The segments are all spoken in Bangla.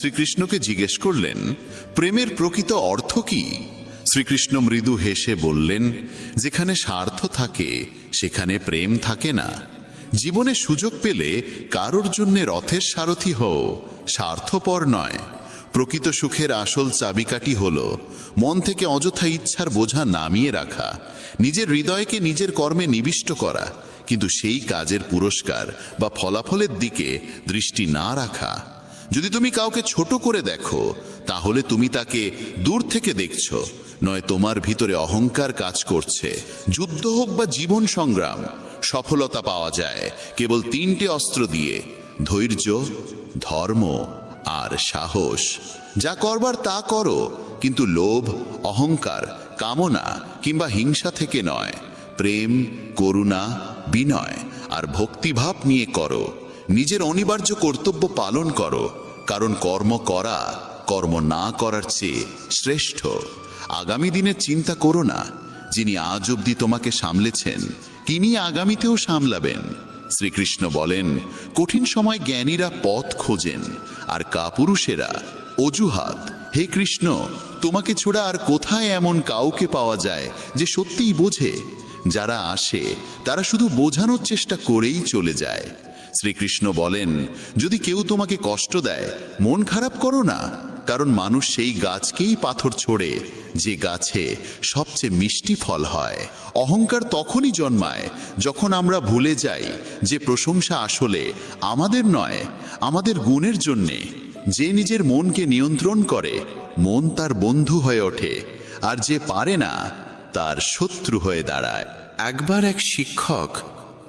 শ্রীকৃষ্ণকে জিজ্ঞেস করলেন, প্রেমের প্রকৃত অর্থ কি? শ্রীকৃষ্ণ মৃদু হেসে বললেন, যেখানে স্বার্থ থাকে সেখানে প্রেম থাকে না। জীবনে সুযোগ পেলে কারোর জন্য রথের সারথি হও, স্বার্থপর নয়। প্রকৃত সুখের আসল চাবিকাঠি হল মন থেকে অযথা ইচ্ছার বোঝা নামিয়ে রাখা, নিজের হৃদয়কে নিজের কর্মে নিবিষ্ট করা, কিন্তু সেই কাজের পুরস্কার বা ফলাফলের দিকে দৃষ্টি না রাখা। যদি তুমি কাউকে ছোট করে দেখো, তাহলে তুমি তাকে দূর থেকে দেখছো, নয় তোমার ভিতরে অহংকার কাজ করছে। যুদ্ধ হোক বা জীবন সংগ্রাম, সফলতা পাওয়া যায় কেবল তিনটে অস্ত্র দিয়ে: ধৈর্য, ধর্ম আর সাহস। যা করবার তা করো, কিন্তু লোভ, অহংকার, কামনা কিংবা হিংসা থেকে নয়। প্রেম, করুণা, বিনয় আর ভক্তিভাব নিয়ে করো। নিজের অনিবার্য কর্তব্য পালন করো, কারণ কর্ম করা কর্ম না করার চেয়ে শ্রেষ্ঠ। আগামী দিনের চিন্তা করো না, যিনি আজ অবধি তোমাকে সামলেছেন তিনি আগামীতেও সামলাবেন। শ্রীকৃষ্ণ বলেন, কঠিন সময় জ্ঞানীরা পথ খোঁজেন আর কাপুরুষেরা অজুহাত। হে কৃষ্ণ, তোমাকে ছোড়া আর কোথায় এমন কাউকে পাওয়া যায় যে সত্যিই বোঝে? যারা আসে তারা শুধু বোঝানোর চেষ্টা করেই চলে যায়। শ্রীকৃষ্ণ বলেন, যদি কেউ তোমাকে কষ্ট দেয়, মন খারাপ করো না, কারণ মানুষ সেই গাছকেই পাথর ছোড়ে যে গাছে সবচেয়ে মিষ্টি ফল হয়। অহংকার তখনই জন্মায় যখন আমরা ভুলে যাই যে প্রশংসা আসলে আমাদের নয়, আমাদের গুণের জন্যে। যে নিজের মনকে নিয়ন্ত্রণ করে, মন তার বন্ধু হয়ে ওঠে, আর যে পারে না তার শত্রু হয়ে দাঁড়ায়। একবার এক শিক্ষক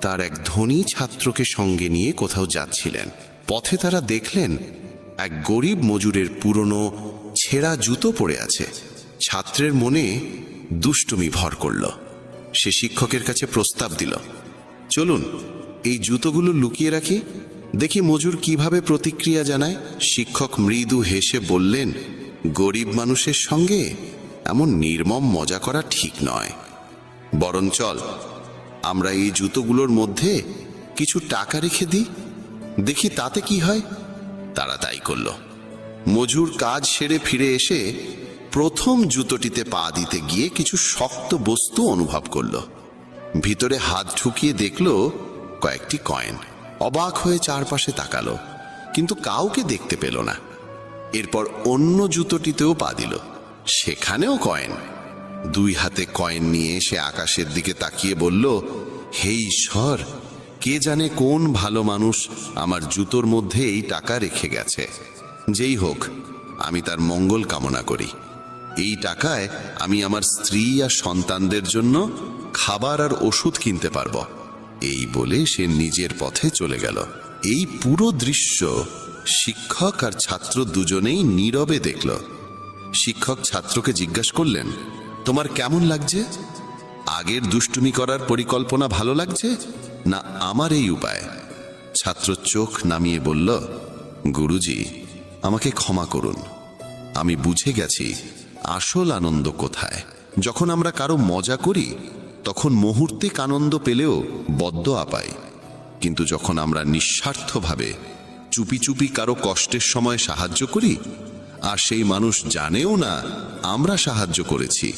তার এক ধনী ছাত্রকে সঙ্গে নিয়ে কোথাও যাচ্ছিলেন। পথে তারা দেখলেন এক গরিব মজুরের পুরনো ছেঁড়া জুতো পড়ে আছে। ছাত্রের মনে দুষ্টুমি ভর করল। সে শিক্ষকের কাছে প্রস্তাব দিল, চলুন এই জুতোগুলো লুকিয়ে রাখি, দেখি মজুর কিভাবে প্রতিক্রিয়া জানায়। শিক্ষক মৃদু হেসে বললেন, গরিব মানুষের সঙ্গে এমন নির্মম মজা করা ঠিক নয়, বরং চল আমরা এই জুতোগুলোর মধ্যে কিছু টাকা রেখে দিই, দেখি তাতে কি হয়। তারা তাই করল। মজুর কাজ সেরে ফিরে এসে প্রথম জুতোটিতে পা দিতে গিয়ে কিছু শক্ত বস্তু অনুভব করল। ভিতরে হাত ঢুকিয়ে দেখল কয়েকটি কয়েন। অবাক হয়ে চারপাশে তাকালো, কিন্তু কাউকে দেখতে পেল না। এরপর অন্য জুতোটিতেও পা দিল, সেখানেও কয়েন। দুই হাতে কয়েন নিয়ে সে আকাশের দিকে তাকিয়ে বলল, হে ঈশ্বর, কে জানে কোন ভালো মানুষ আমার জুতোর মধ্যে এই টাকা রেখে গেছে। যেই হোক, আমি তার মঙ্গল কামনা করি। এই টাকায় আমি আমার স্ত্রী আর সন্তানদের জন্য খাবার আর ওষুধ কিনতে পারব। এই বলে সে নিজের পথে চলে গেল। এই পুরো দৃশ্য শিক্ষক আর ছাত্র দুজনেই নীরবে দেখল। শিক্ষক ছাত্রকে জিজ্ঞাসা করলেন, তোমার কেমন লাগছে? আগের দুষ্টুমি করার পরিকল্পনা ভালো লাগছে, না আমার এই উপায়? ছাত্র চোখ নামিয়ে বলল, গুরুজি, আমাকে ক্ষমা করুন। আমি বুঝে গেছি আসল আনন্দ কোথায়। যখন আমরা কারো মজা করি তখন মুহূর্তিক আনন্দ পেলেও বদদোয়া পাই, কিন্তু যখন আমরা নিঃস্বার্থভাবে চুপি চুপি কারো কষ্টের সময় সাহায্য করি আর সেই মানুষ জানেও না আমরা সাহায্য করেছি,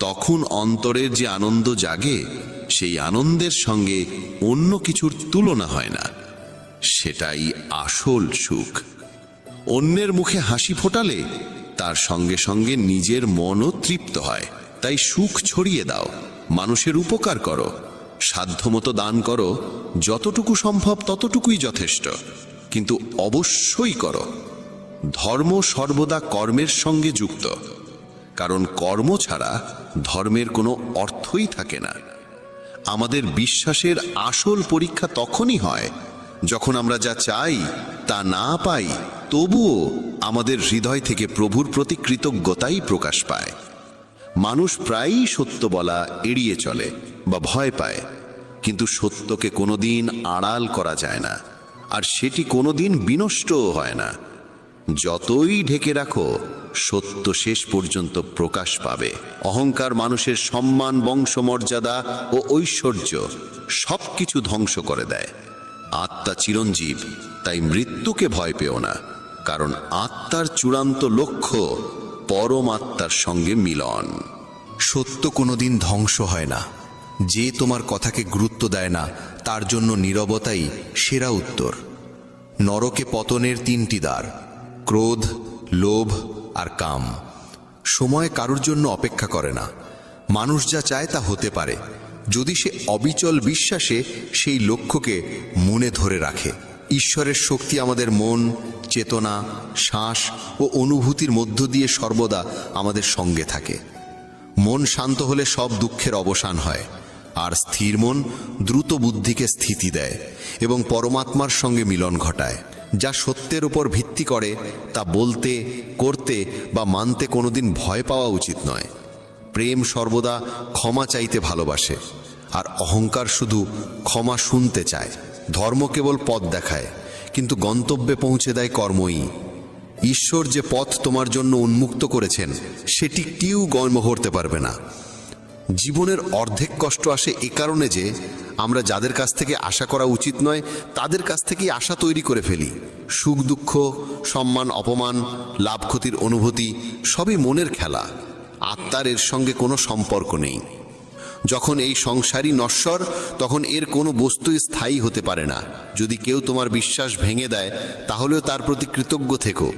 তখন অন্তরের যে আনন্দ জাগে, সেই আনন্দের সঙ্গে অন্য কিছুর তুলনা হয় না। সেটাই আসল সুখ। অন্যের মুখে হাসি ফোটালে তার সঙ্গে সঙ্গে নিজের মনও তৃপ্ত হয়। তাই সুখ ছড়িয়ে দাও, মানুষের উপকার করো, সাধ্যমতো দান করো, যতটুকু সম্ভব ততটুকুই যথেষ্ট, কিন্তু অবশ্যই করো। ধর্ম সর্বদা কর্মের সঙ্গে যুক্ত, কারণ কর্ম ছাড়া ধর্মের কোনো অর্থই থাকে না। আমাদের বিশ্বাসের আসল পরীক্ষা তখনই হয় যখন আমরা যা চাই তা না পাই, তবুও আমাদের হৃদয় থেকে প্রভুর প্রতি কৃতজ্ঞতাই প্রকাশ পায়। মানুষ প্রায়ই সত্য বলা এড়িয়ে চলে বা ভয় পায়, কিন্তু সত্যকে কোনোদিন আড়াল করা যায় না, আর সেটি কোনোদিন বিনষ্টও হয় না। যতই ঢেকে রাখো, সত্য শেষ পর্যন্ত প্রকাশ পাবে। অহংকার মানুষের সম্মান, বংশমর্যাদা ও ঐশ্বর্য সবকিছু ধ্বংস করে দেয়। আত্মা চিরঞ্জীব, তাই মৃত্যুকে ভয় পেও না। কারণ আত্মার চূড়ান্ত লক্ষ্য পরমাত্মার সঙ্গে মিলন। সত্য কোনোদিন ধ্বংস হয় না। যে তোমার কথাকে গুরুত্ব দেয় না তার জন্য নীরবতাই সেরা উত্তর। নরকে পতনের 3টি দ্বার: ক্রোধ, লোভ আর কাম। সময় কারোর জন্য অপেক্ষা করে না। মানুষ যা চায় তা হতে পারে যদি সে অবিচল বিশ্বাসে সেই লক্ষ্যকে মনে ধরে রাখে। ঈশ্বরের শক্তি আমাদের মন, চেতনা, শ্বাস ও অনুভূতির মধ্য দিয়ে সর্বদা আমাদের সঙ্গে থাকে। মন শান্ত হলে সব দুঃখের অবসান হয়, আর স্থির মন দ্রুত বুদ্ধিকে স্থিতি দেয় এবং পরমাত্মার সঙ্গে মিলন ঘটায়। যা সত্যের উপর ভিত্তি করে তা বলতে, করতে বা মানতে কোনোদিন ভয় পাওয়া উচিত নয়। প্রেম সর্বদা ক্ষমা চাইতে ভালোবাসে, আর অহংকার শুধু ক্ষমা শুনতে চায়। ধর্ম কেবল পথ দেখায়, কিন্তু গন্তব্যে পৌঁছে দেয় কর্মই। ঈশ্বর যে পথ তোমার জন্য উন্মুক্ত করেছেন সেটি কেউ গর্ব করতে পারবে না। জীবনের অর্ধেক কষ্ট আসে এ কারণে যে আমরা যাদের কাছ থেকে আশা করা উচিত নয় তাদের কাছ থেকেই আশা তৈরি করে ফেলি। সুখ দুঃখ, সম্মান অপমান, লাভ ক্ষতির অনুভূতি সবই মনের খেলা। আত্মার এর সঙ্গে কোনো সম্পর্ক নেই। যখন এই সংসারই নশ্বর, তখন এর কোনো বস্তুই স্থায়ী হতে পারে না। যদি কেউ তোমার বিশ্বাস ভেঙে দেয় তাহলেও তার প্রতি কৃতজ্ঞ থেকো,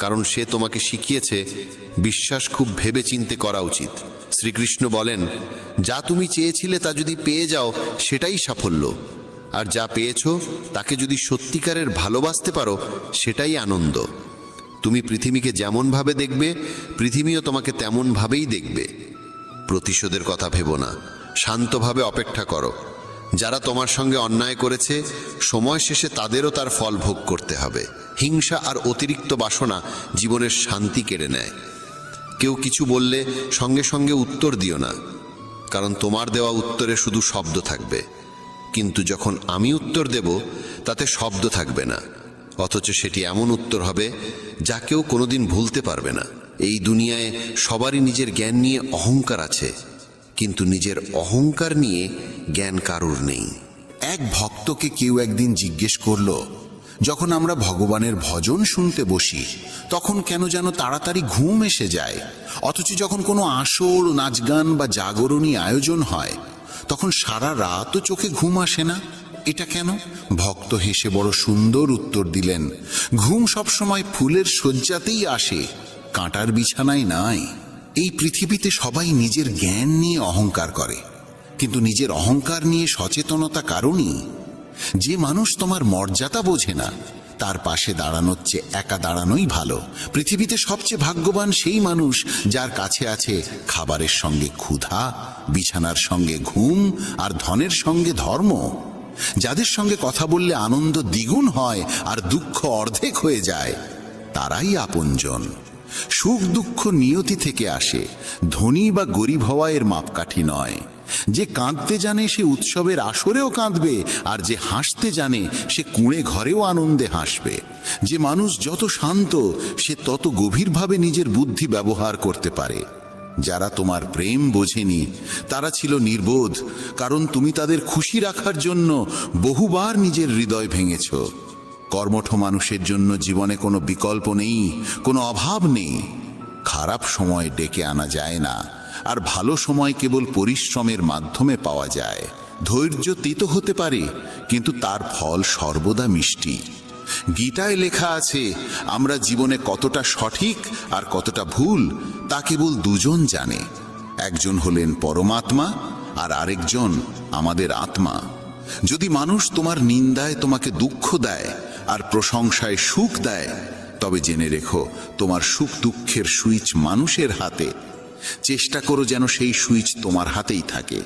কারণ সে তোমাকে শিখিয়েছে বিশ্বাস খুব ভেবে চিন্তে করা উচিত। শ্রীকৃষ্ণ বলেন, যা তুমি চেয়েছিলে তা যদি পেয়ে যাও সেটাই সাফল্য, আর যা পেয়েছো তাকে যদি সত্যিকারের ভালোবাসতে পারো সেটাই আনন্দ। তুমি পৃথিবীকে যেমনভাবে দেখবে পৃথিবীও তোমাকে তেমনভাবেই দেখবে। প্রতিশোধের কথা ভেবো না, শান্তভাবে অপেক্ষা করো। যারা তোমার সঙ্গে অন্যায় করেছে সময় শেষে তাদেরও তার ফল ভোগ করতে হবে। হিংসা আর অতিরিক্ত বাসনা জীবনের শান্তি কেড়ে নেয়। কেউ কিছু বললে সঙ্গে সঙ্গে উত্তর দিও না, কারণ তোমার দেওয়া উত্তরে শুধু শব্দ থাকবে, কিন্তু যখন আমি উত্তর দেব তাতে শব্দ থাকবে না, অথচ সেটি এমন উত্তর হবে যা কেউ কোনোদিন ভুলতে পারবে না। এই দুনিয়ায় সবারই নিজের জ্ঞান নিয়ে অহংকার আছে, কিন্তু নিজের অহংকার নিয়ে জ্ঞান কারুর নেই। এক ভক্তকে কেউ একদিন জিজ্ঞেস করল, যখন আমরা ভগবানের ভজন শুনতে বসি তখন কেন যেন তাড়াতাড়ি ঘুম এসে যায়, অথচ যখন কোনো আসর, নাচ গান বা জাগরণী আয়োজন হয় তখন সারা রাতও চোখে ঘুম আসে না, এটা কেন? ভক্ত হেসে বড় সুন্দর উত্তর দিলেন, ঘুম সবসময় ফুলের শয্যাতেই আসে, কাঁটার বিছানায় নাই। এই পৃথিবীতে সবাই নিজের জ্ঞান নিয়ে অহংকার করে, কিন্তু নিজের অহংকার নিয়ে সচেতনতা কারণই। যে মানুষ তোমার মর্যাদা বোঝে না তার পাশে দাঁড়ানোর চেয়ে একা দাঁড়ানোই ভালো। পৃথিবীতে সবচেয়ে ভাগ্যবান সেই মানুষ যার কাছে আছে খাবারের সঙ্গে ক্ষুধা, বিছানার সঙ্গে ঘুম আর ধনের সঙ্গে ধর্ম। যাদের সঙ্গে কথা বললে আনন্দ দ্বিগুণ হয় আর দুঃখ অর্ধেক হয়ে যায়, তারাই আপনজন। সুখ দুঃখ নিয়তি থেকে আসে, ধনী বা গরিব হওয়া এর মাপকাঠি নয়। যে কাঁদতে জানে সে উৎসবের আসরেও কাঁদবে, আর যে হাসতে জানে সে কুঁড়ে ঘরেও আনন্দে হাসবে। যে মানুষ যত শান্ত সে তত গভীরভাবে নিজের বুদ্ধি ব্যবহার করতে পারে। যারা তোমার প্রেম বোঝেনি তারা ছিল নির্বোধ, কারণ তুমি তাদের খুশি রাখার জন্য বহুবার নিজের হৃদয় ভেঙেছ। কর্মঠ মানুষের জন্য জীবনে কোনো বিকল্প নেই, কোনো অভাব নেই। খারাপ সময় ডেকে আনা যায় না, আর ভালো সময় কেবল পরিশ্রমের মাধ্যমে পাওয়া যায়। ধৈর্য তিতো হতে পারে, কিন্তু তার ফল সর্বদা মিষ্টি। গীতায় লেখা আছে, আমরা জীবনে কতটা সঠিক আর কতটা ভুল তা কেবল দুজন জানে। একজন হলেন পরমাত্মা আর আরেকজন আমাদের আত্মা। যদি মানুষ তোমার নিন্দায় তোমাকে দুঃখ দেয় আর প্রশংসায় সুখ দেয়, তবে জেনে রেখো তোমার সুখ দুঃখের সুইচ মানুষের হাতে। চেষ্টা করো যেন সেই সুইচ তোমার হাতেই থাকে।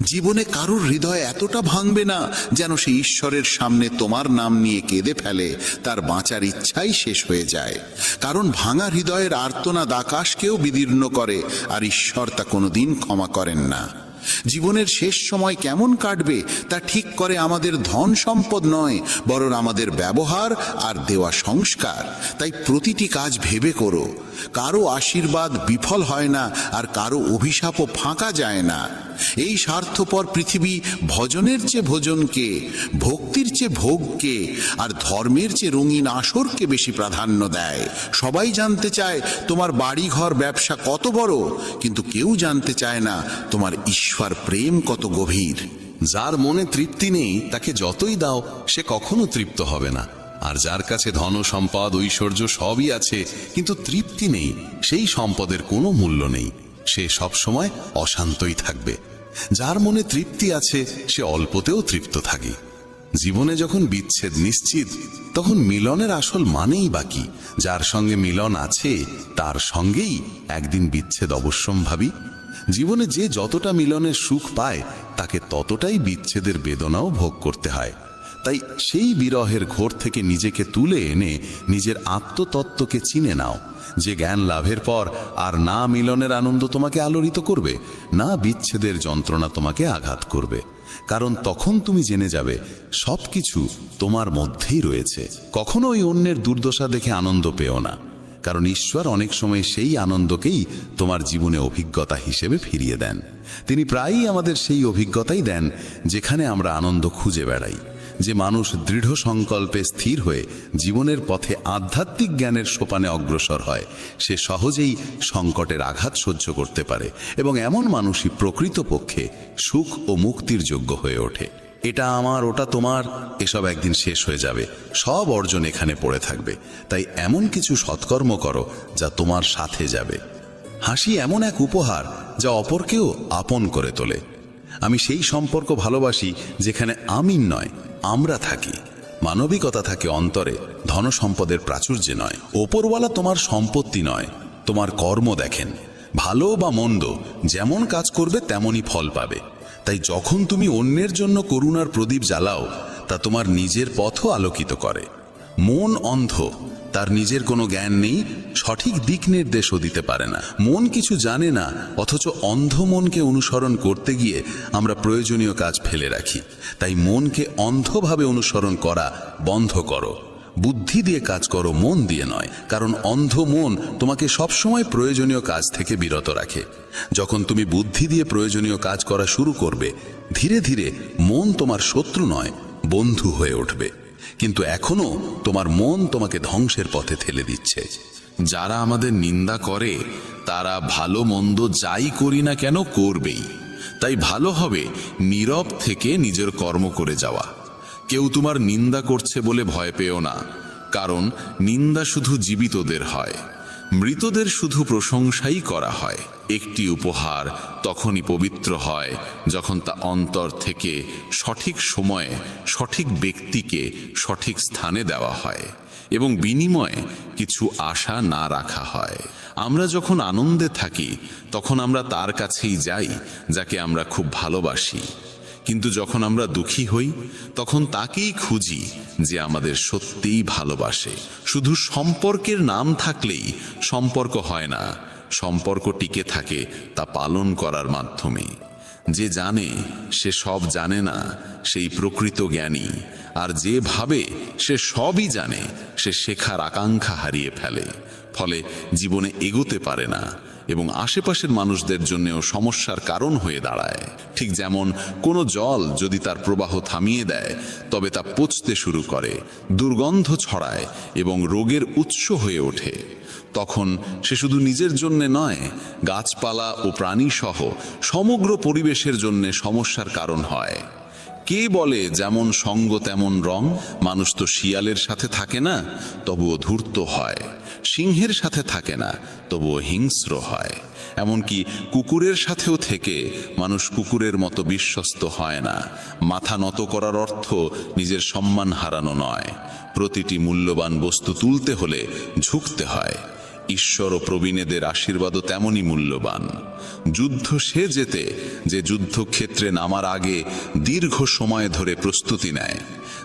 জীবনে কারোর হৃদয় এতটা ভাঙবে না যেন সে ঈশ্বরের সামনে তোমার নাম নিয়ে কেঁদে ফেলে, তার বাঁচার ইচ্ছাই শেষ হয়ে যায়। কারণ ভাঙা হৃদয়ের আর্তনাদ আকাশকেও বিদীর্ণ করে, আর ঈশ্বর তা কোনোদিন ক্ষমা করেন না। জীবনের শেষ সময় কেমন কাটবে তা ঠিক করে আমাদের ধন সম্পদ নয়, বরং আমাদের ব্যবহার আর দেওয়া সংস্কার। তাই প্রতিটি কাজ ভেবে করো, কারো আশীর্বাদ বিফল হয় না, আর কারো অভিশাপও ফাঁকা যায় না। এই স্বার্থপর পৃথিবী ভজনের চেয়ে ভোজনকে, ভক্তির চেয়ে ভোগকে, আর ধর্মের চেয়ে রঙিন আসরকে বেশি প্রাধান্য দেয়। সবাই জানতে চায় তোমার বাড়ি ঘর ব্যবসা কত বড়, কিন্তু কেউ জানতে চায় না তোমার ঈশ্বর প্রেম কত গভীর। যার মনে তৃপ্তি নেই তাকে যতই দাও সে কখনো তৃপ্ত হবে না। আর যার কাছে ধন সম্পদ ঐশ্বর্য সবই আছে কিন্তু তৃপ্তি নেই, সেই সম্পদের কোনো মূল্য নেই, সে সব সময় অশান্তই থাকবে। যার মনে তৃপ্তি আছে সে অল্পতেও তৃপ্ত থাকে। জীবনে যখন বিচ্ছেদ নিশ্চিত, তখন মিলনের আসল মানেই বাকি। যার সঙ্গে মিলন আছে তার সঙ্গেই একদিন বিচ্ছেদ অবশ্যম্ভাবী। জীবনে যে যতটা মিলনের সুখ পায় তাকে ততটাই বিচ্ছেদের বেদনাও ভোগ করতে হয়। তাই সেই বিরহের ঘোর থেকে নিজেকে তুলে এনে নিজের আত্মতত্ত্বকে চিনে নাও, যে জ্ঞান লাভের পর আর না মিলনের আনন্দ তোমাকে আলোড়িত করবে, না বিচ্ছেদের যন্ত্রণা তোমাকে আঘাত করবে। কারণ তখন তুমি জেনে যাবে সবকিছু তোমার মধ্যেই রয়েছে। কখনো ওই অন্যের দুর্দশা দেখে আনন্দ পেও না, কারণ ঈশ্বর অনেক সময় সেই আনন্দকেই তোমার জীবনে অভিজ্ঞতা হিসেবে ফিরিয়ে দেন। তিনি প্রায়ই আমাদের সেই অভিজ্ঞতাই দেন যেখানে আমরা আনন্দ খুঁজে বেড়াই। যে মানুষ দৃঢ় সংকল্পে স্থির হয়ে জীবনের পথে আধ্যাত্মিক জ্ঞানের সোপানে অগ্রসর হয়, সে সহজেই সংকটের আঘাত সহ্য করতে পারে, এবং এমন মানুষই প্রকৃতপক্ষে সুখ ও মুক্তির যোগ্য হয়ে ওঠে। এটা আমার, ওটা তোমার, এসব একদিন শেষ হয়ে যাবে, সব অর্জন এখানে পড়ে থাকবে। তাই এমন কিছু সৎকর্ম করো যা তোমার সাথে যাবে। হাসি এমন এক উপহার যা অপরকেও আপন করে তোলে। আমি সেই সম্পর্ক ভালোবাসি যেখানে আমি নয়, আমরা থাকি, মানবিকতা থাকে অন্তরে, ধন সম্পদের প্রাচুর্যে নয়। ওপরওয়ালা তোমার সম্পত্তি নয়, তোমার কর্ম দেখেন। ভালো বা মন্দ যেমন কাজ করবে তেমনই ফল পাবে। তাই যখন তুমি অন্যের জন্য করুণার প্রদীপ জ্বালাও, তা তোমার নিজের পথও আলোকিত করে। মন অন্ধ, তার নিজের কোনো জ্ঞান নেই, সঠিক দিক নির্দেশও দিতে পারে না। মন কিছু জানে না, অথচ অন্ধ মনকে অনুসরণ করতে গিয়ে আমরা প্রয়োজনীয় কাজ ফেলে রাখি। তাই মনকে অন্ধভাবে অনুসরণ করা বন্ধ করো, বুদ্ধি দিয়ে কাজ করো, মন দিয়ে নয়। কারণ অন্ধ মন তোমাকে সবসময় প্রয়োজনীয় কাজ থেকে বিরত রাখে। যখন তুমি বুদ্ধি দিয়ে প্রয়োজনীয় কাজ করা শুরু করবে, ধীরে ধীরে মন তোমার শত্রু নয়, বন্ধু হয়ে উঠবে। কিন্তু এখনো তোমার মন তোমাকে ধ্বংসের পথে ঠেলে দিচ্ছে। যারা আমাদের নিন্দা করে তারা ভালো মন্দ যাই করি না কেন করবেই। তাই ভালো হবে নীরব থেকে নিজের কর্ম করে যাওয়া। কেউ তোমার নিন্দা করছে বলে ভয় পেও না, কারণ নিন্দা শুধু জীবিতদের হয়, মৃতদের শুধু প্রশংসাই করা হয়। একটি উপহার তখনই পবিত্র হয় যখন তা অন্তর থেকে সঠিক সময়ে সঠিক ব্যক্তিকে সঠিক স্থানে দেওয়া হয় এবং বিনিময়ে কিছু আশা না রাখা হয়। আমরা যখন আনন্দে থাকি তখন আমরা তার কাছেই যাই যাকে আমরা খুব ভালোবাসি, কিন্তু যখন আমরা দুঃখী হই তখন তাকেই খুঁজি যে আমাদের সত্যিই ভালোবাসে। শুধু সম্পর্কের নাম থাকলেই সম্পর্ক হয় না, সম্পর্ক টিকে থাকে তা পালন করার মাধ্যমে। যে জানে সে সব জানে না, সেই প্রকৃত জ্ঞানী। আর যে ভাবে সে সবই জানে, সে শেখার আকাঙ্ক্ষা হারিয়ে ফেলে, ফলে জীবনে এগোতে পারে না এবং আশেপাশের মানুষদের জন্যও সমস্যার কারণ হয়ে দাঁড়ায়। ঠিক যেমন কোনো জল যদি তার প্রবাহ থামিয়ে দেয় তবে তা পচতে শুরু করে, দুর্গন্ধ ছড়ায় এবং রোগের উৎস হয়ে ওঠে। তখন সে শুধু নিজের জন্যে নয়, গাছপালা ও প্রাণী সহ সমগ্র পরিবেশের জন্যে সমস্যার কারণ হয়। কে বলে যেমন সঙ্গ তেমন রং? মানুষ তো শিয়ালের সাথে থাকে না, তবুও ধূর্ত হয়। সিংহের সাথে থাকে না, তবুও হিংস্র হয়। এমনকি কুকুরের সাথেও থেকে মানুষ কুকুরের মতো বিশ্বস্ত হয় না। মাথা নত করার অর্থ নিজের সম্মান হারানো নয়। প্রতিটি মূল্যবান বস্তু তুলতে হলে ঝুঁকতে হয়। ঈশ্বর ও প্রবীণেদের আশীর্বাদও তেমনই মূল্যবান। যুদ্ধ সে জেতে যে যুদ্ধক্ষেত্রে নামার আগে দীর্ঘ সময় ধরে প্রস্তুতি নেয়।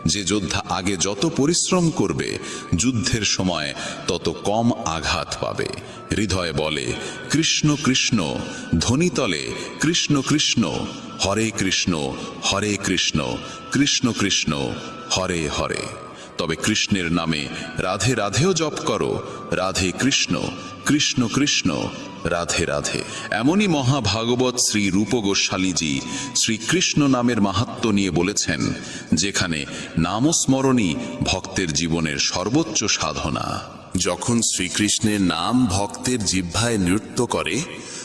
যে যোদ্ধা আগে যত পরিশ্রম করবে, যুদ্ধের সময় তত কম আঘাত পাবে। হৃদয় বলে কৃষ্ণ কৃষ্ণ, ধ্বনিতলে কৃষ্ণ কৃষ্ণ, হরে কৃষ্ণ হরে কৃষ্ণ, কৃষ্ণ কৃষ্ণ হরে হরে। তবে কৃষ্ণের নামে রাধে রাধেও জপ করো, রাধে কৃষ্ণ, কৃষ্ণ কৃষ্ণ, রাধে রাধে। এমনই মহাভাগবত শ্রী রূপ গোস্বামীজি শ্রীকৃষ্ণ নামের মাহাত্ম্য নিয়ে বলেছেন, যেখানে নামস্মরণই ভক্তের জীবনের সর্বোচ্চ সাধনা। যখন শ্রীকৃষ্ণের নাম ভক্তের জিহ্বায় নৃত্য করে,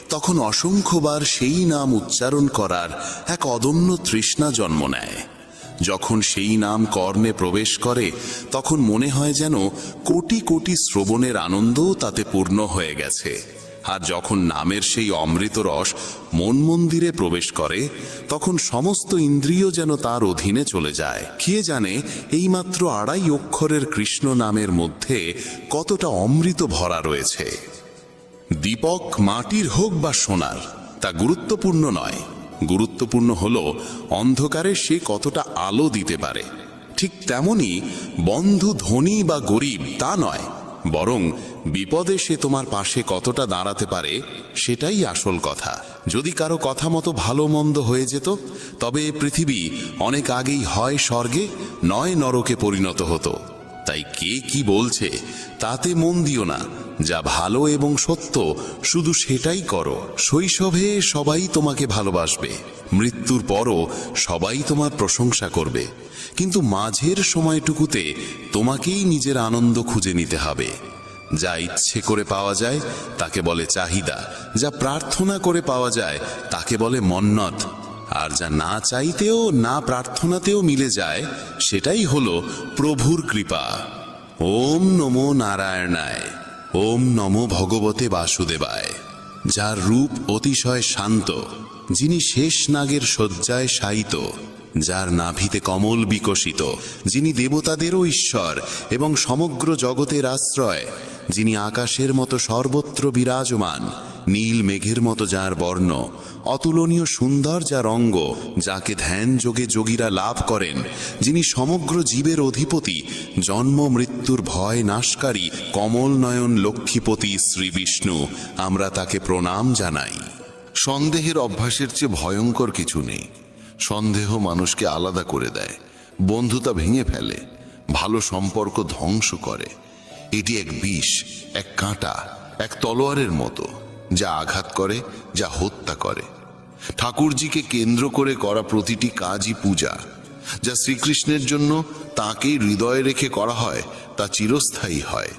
তখন অসংখ্যবার সেই নাম উচ্চারণ করার এক অদম্য তৃষ্ণা জন্ম নেয়। যখন সেই নাম কর্ণে প্রবেশ করে, তখন মনে হয় যেন কোটি কোটি শ্রবণের আনন্দও তাতে পূর্ণ হয়ে গেছে। আর যখন নামের সেই অমৃত রস মন মন্দিরে প্রবেশ করে, তখন সমস্ত ইন্দ্রিয় যেন তার অধীনে চলে যায়। কে জানে এইমাত্র 2.5 অক্ষরের কৃষ্ণ নামের মধ্যে কতটা অমৃত ভরা রয়েছে। দীপক মাটির হোক বা সোনার, তা গুরুত্বপূর্ণ নয়। গুরুত্বপূর্ণ হলো অন্ধকারে সে কতটা আলো দিতে পারে। ঠিক তেমনি বন্ধু ধনী বা গরিব তা নয়, বরং বিপদে সে তোমার পাশে কতটা দাঁড়াতে পারে সেটাই আসল কথা। যদি কারো কথা মতো ভালো মন্দ হয়ে যেত, তবে পৃথিবী অনেক আগেই হয় স্বর্গে নয় নরকে পরিণত হতো। তাই কে কি বলছে তাতে মন দিও না, যা ভালো এবং সত্য শুধু সেটাই করো। শৈশবে সবাই তোমাকে ভালোবাসবে, মৃত্যুর পরও সবাই তোমার প্রশংসা করবে, কিন্তু মাঝের সময়টুকুতে তোমাকেই নিজের আনন্দ খুঁজে নিতে হবে। যা ইচ্ছে করে পাওয়া যায় তাকে বলে চাহিদা, যা প্রার্থনা করে পাওয়া যায় তাকে বলে মন্নত, আর যা না চাইতেও না প্রার্থনাতেও মিলে যায় সেটাই হলো প্রভুর কৃপা। ওম নমো নারায়ণায়, ওম নমো ভগবতে বাসুদেবায়। যার রূপ অতিশয় শান্ত, যিনি শেষ নাগের শয্যায় শায়িত, যার নাভিতে কমল বিকশিত, যিনি দেবতাদেরও ঈশ্বর এবং সমগ্র জগতের আশ্রয়, যিনি আকাশের মতো সর্বত্র বিরাজমান, নীল মেঘের মতো যার বর্ণ, অতুলনীয় সুন্দর যার অঙ্গ, যাকে ধ্যান যোগে যোগীরা লাভ করেন, যিনি সমগ্র জীবের অধিপতি, জন্ম মৃত্যুর ভয় নাশকারী, কমল নয়ন লক্ষ্মীপতি শ্রী বিষ্ণু, আমরা তাকে প্রণাম জানাই। সন্দেহের অভ্যাসের চেয়ে ভয়ঙ্কর কিছু নেই। সন্দেহ মানুষকে আলাদা করে দেয়, বন্ধুতা ভেঙে ফেলে, ভালো সম্পর্ক ধ্বংস করে। এটি এক বিষ, এক কাঁটা, এক তলোয়ারের মতো, যা আঘাত করে, যা হত্যা করে। ঠাকুরজিকে কেন্দ্র করে করা প্রতিটি কাজই পূজা। যা শ্রীকৃষ্ণের জন্য তাঁকেই হৃদয়ে রেখে করা হয় তা চিরস্থায়ী হয়।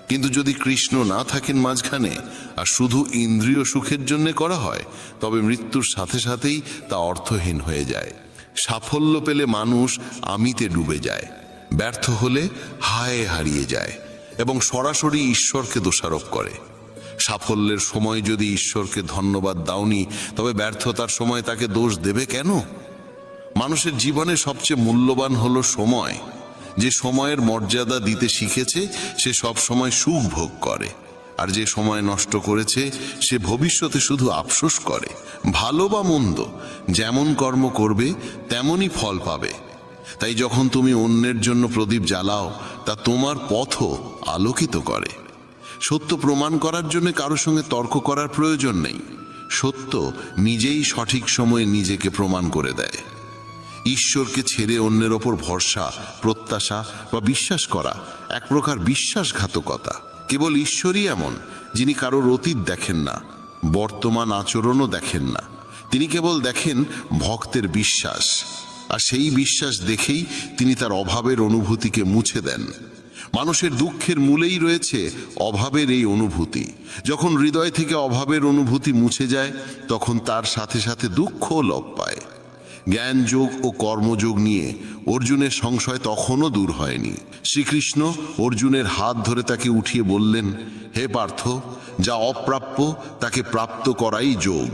কিন্তু যদি কৃষ্ণ না থাকেন মাঝখানে, আর শুধু ইন্দ্রিয় সুখের জন্য করা হয়, তবে মৃত্যুর সাথে সাথেই তা অর্থহীন হয়ে যায়। সাফল্য পেলে মানুষ আমিতে ডুবে যায়, ব্যর্থ হলে হায় হারিয়ে যায় এবং সরাসরি ঈশ্বরকে দোষারোপ করে। সাফল্যের সময় যদি ঈশ্বরকে ধন্যবাদ দাওনি, তবে ব্যর্থতার সময় তাকে দোষ দেবে কেন? মানুষের জীবনে সবচেয়ে মূল্যবান হলো সময়। যে সময়ের মর্যাদা দিতে শিখেছে সে সব সময় সুখ ভোগ করে, আর যে সময় নষ্ট করেছে সে ভবিষ্যতে শুধু আফসোস করে। ভালো বা মন্দ, যেমন কর্ম করবে তেমনই ফল পাবে। তাই যখন তুমি অন্যের জন্য প্রদীপ জ্বালাও, তা তোমার পথও আলোকিত করে। সত্য প্রমাণ করার জন্য কারোর সঙ্গে তর্ক করার প্রয়োজন নেই। সত্য নিজেই সঠিক সময়ে নিজেকে প্রমাণ করে দেয়। ঈশ্বরকে ছেড়ে অন্যের ওপর ভরসা, প্রত্যাশা বা বিশ্বাস করা এক প্রকার বিশ্বাসঘাতকতা। কেবল ঈশ্বরই এমন, যিনি কারোর অতীত দেখেন না, বর্তমান আচরণও দেখেন না। তিনি কেবল দেখেন ভক্তের বিশ্বাস, আর সেই বিশ্বাস দেখেই তিনি তার অভাবের অনুভূতিকে মুছে দেন। মানুষের দুঃখের মূলেই রয়েছে অভাবের এই অনুভূতি। যখন হৃদয় থেকে অভাবের অনুভূতি মুছে যায়, তখন তার সাথে সাথে দুঃখও লোপ পায়। জ্ঞান যোগ ও কর্মযোগ নিয়ে অর্জুনের সংশয় তখনও দূর হয়নি। শ্রীকৃষ্ণ অর্জুনের হাত ধরে তাকে উঠিয়ে বললেন, হে পার্থ, যা অপ্রাপ্য তাকে প্রাপ্ত করাই যোগ,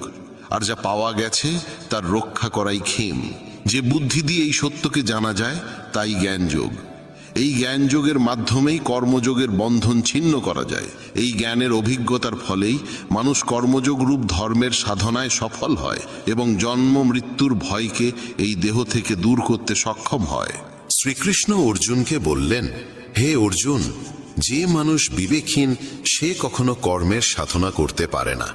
আর যা পাওয়া গেছে তার রক্ষা করাই ক্ষেম। যে বুদ্ধি দিয়ে এই সত্যকে জানা যায় তাই জ্ঞান যোগ। এই জ্ঞান যোগের মাধ্যমেই কর্মযোগের বন্ধন ছিন্ন করা যায়। এই জ্ঞানের অভিজ্ঞতার ফলেই মানুষ কর্মযোগ রূপ ধর্মের সাধনায় সফল হয় এবং জন্ম মৃত্যুর ভয়কে এই দেহ থেকে দূর করতে সক্ষম হয়। শ্রীকৃষ্ণ অর্জুনকে বললেন, হে অর্জুন, যে মানুষ বিবেকহীন সে কখনো কর্মের সাধনা করতে পারে না।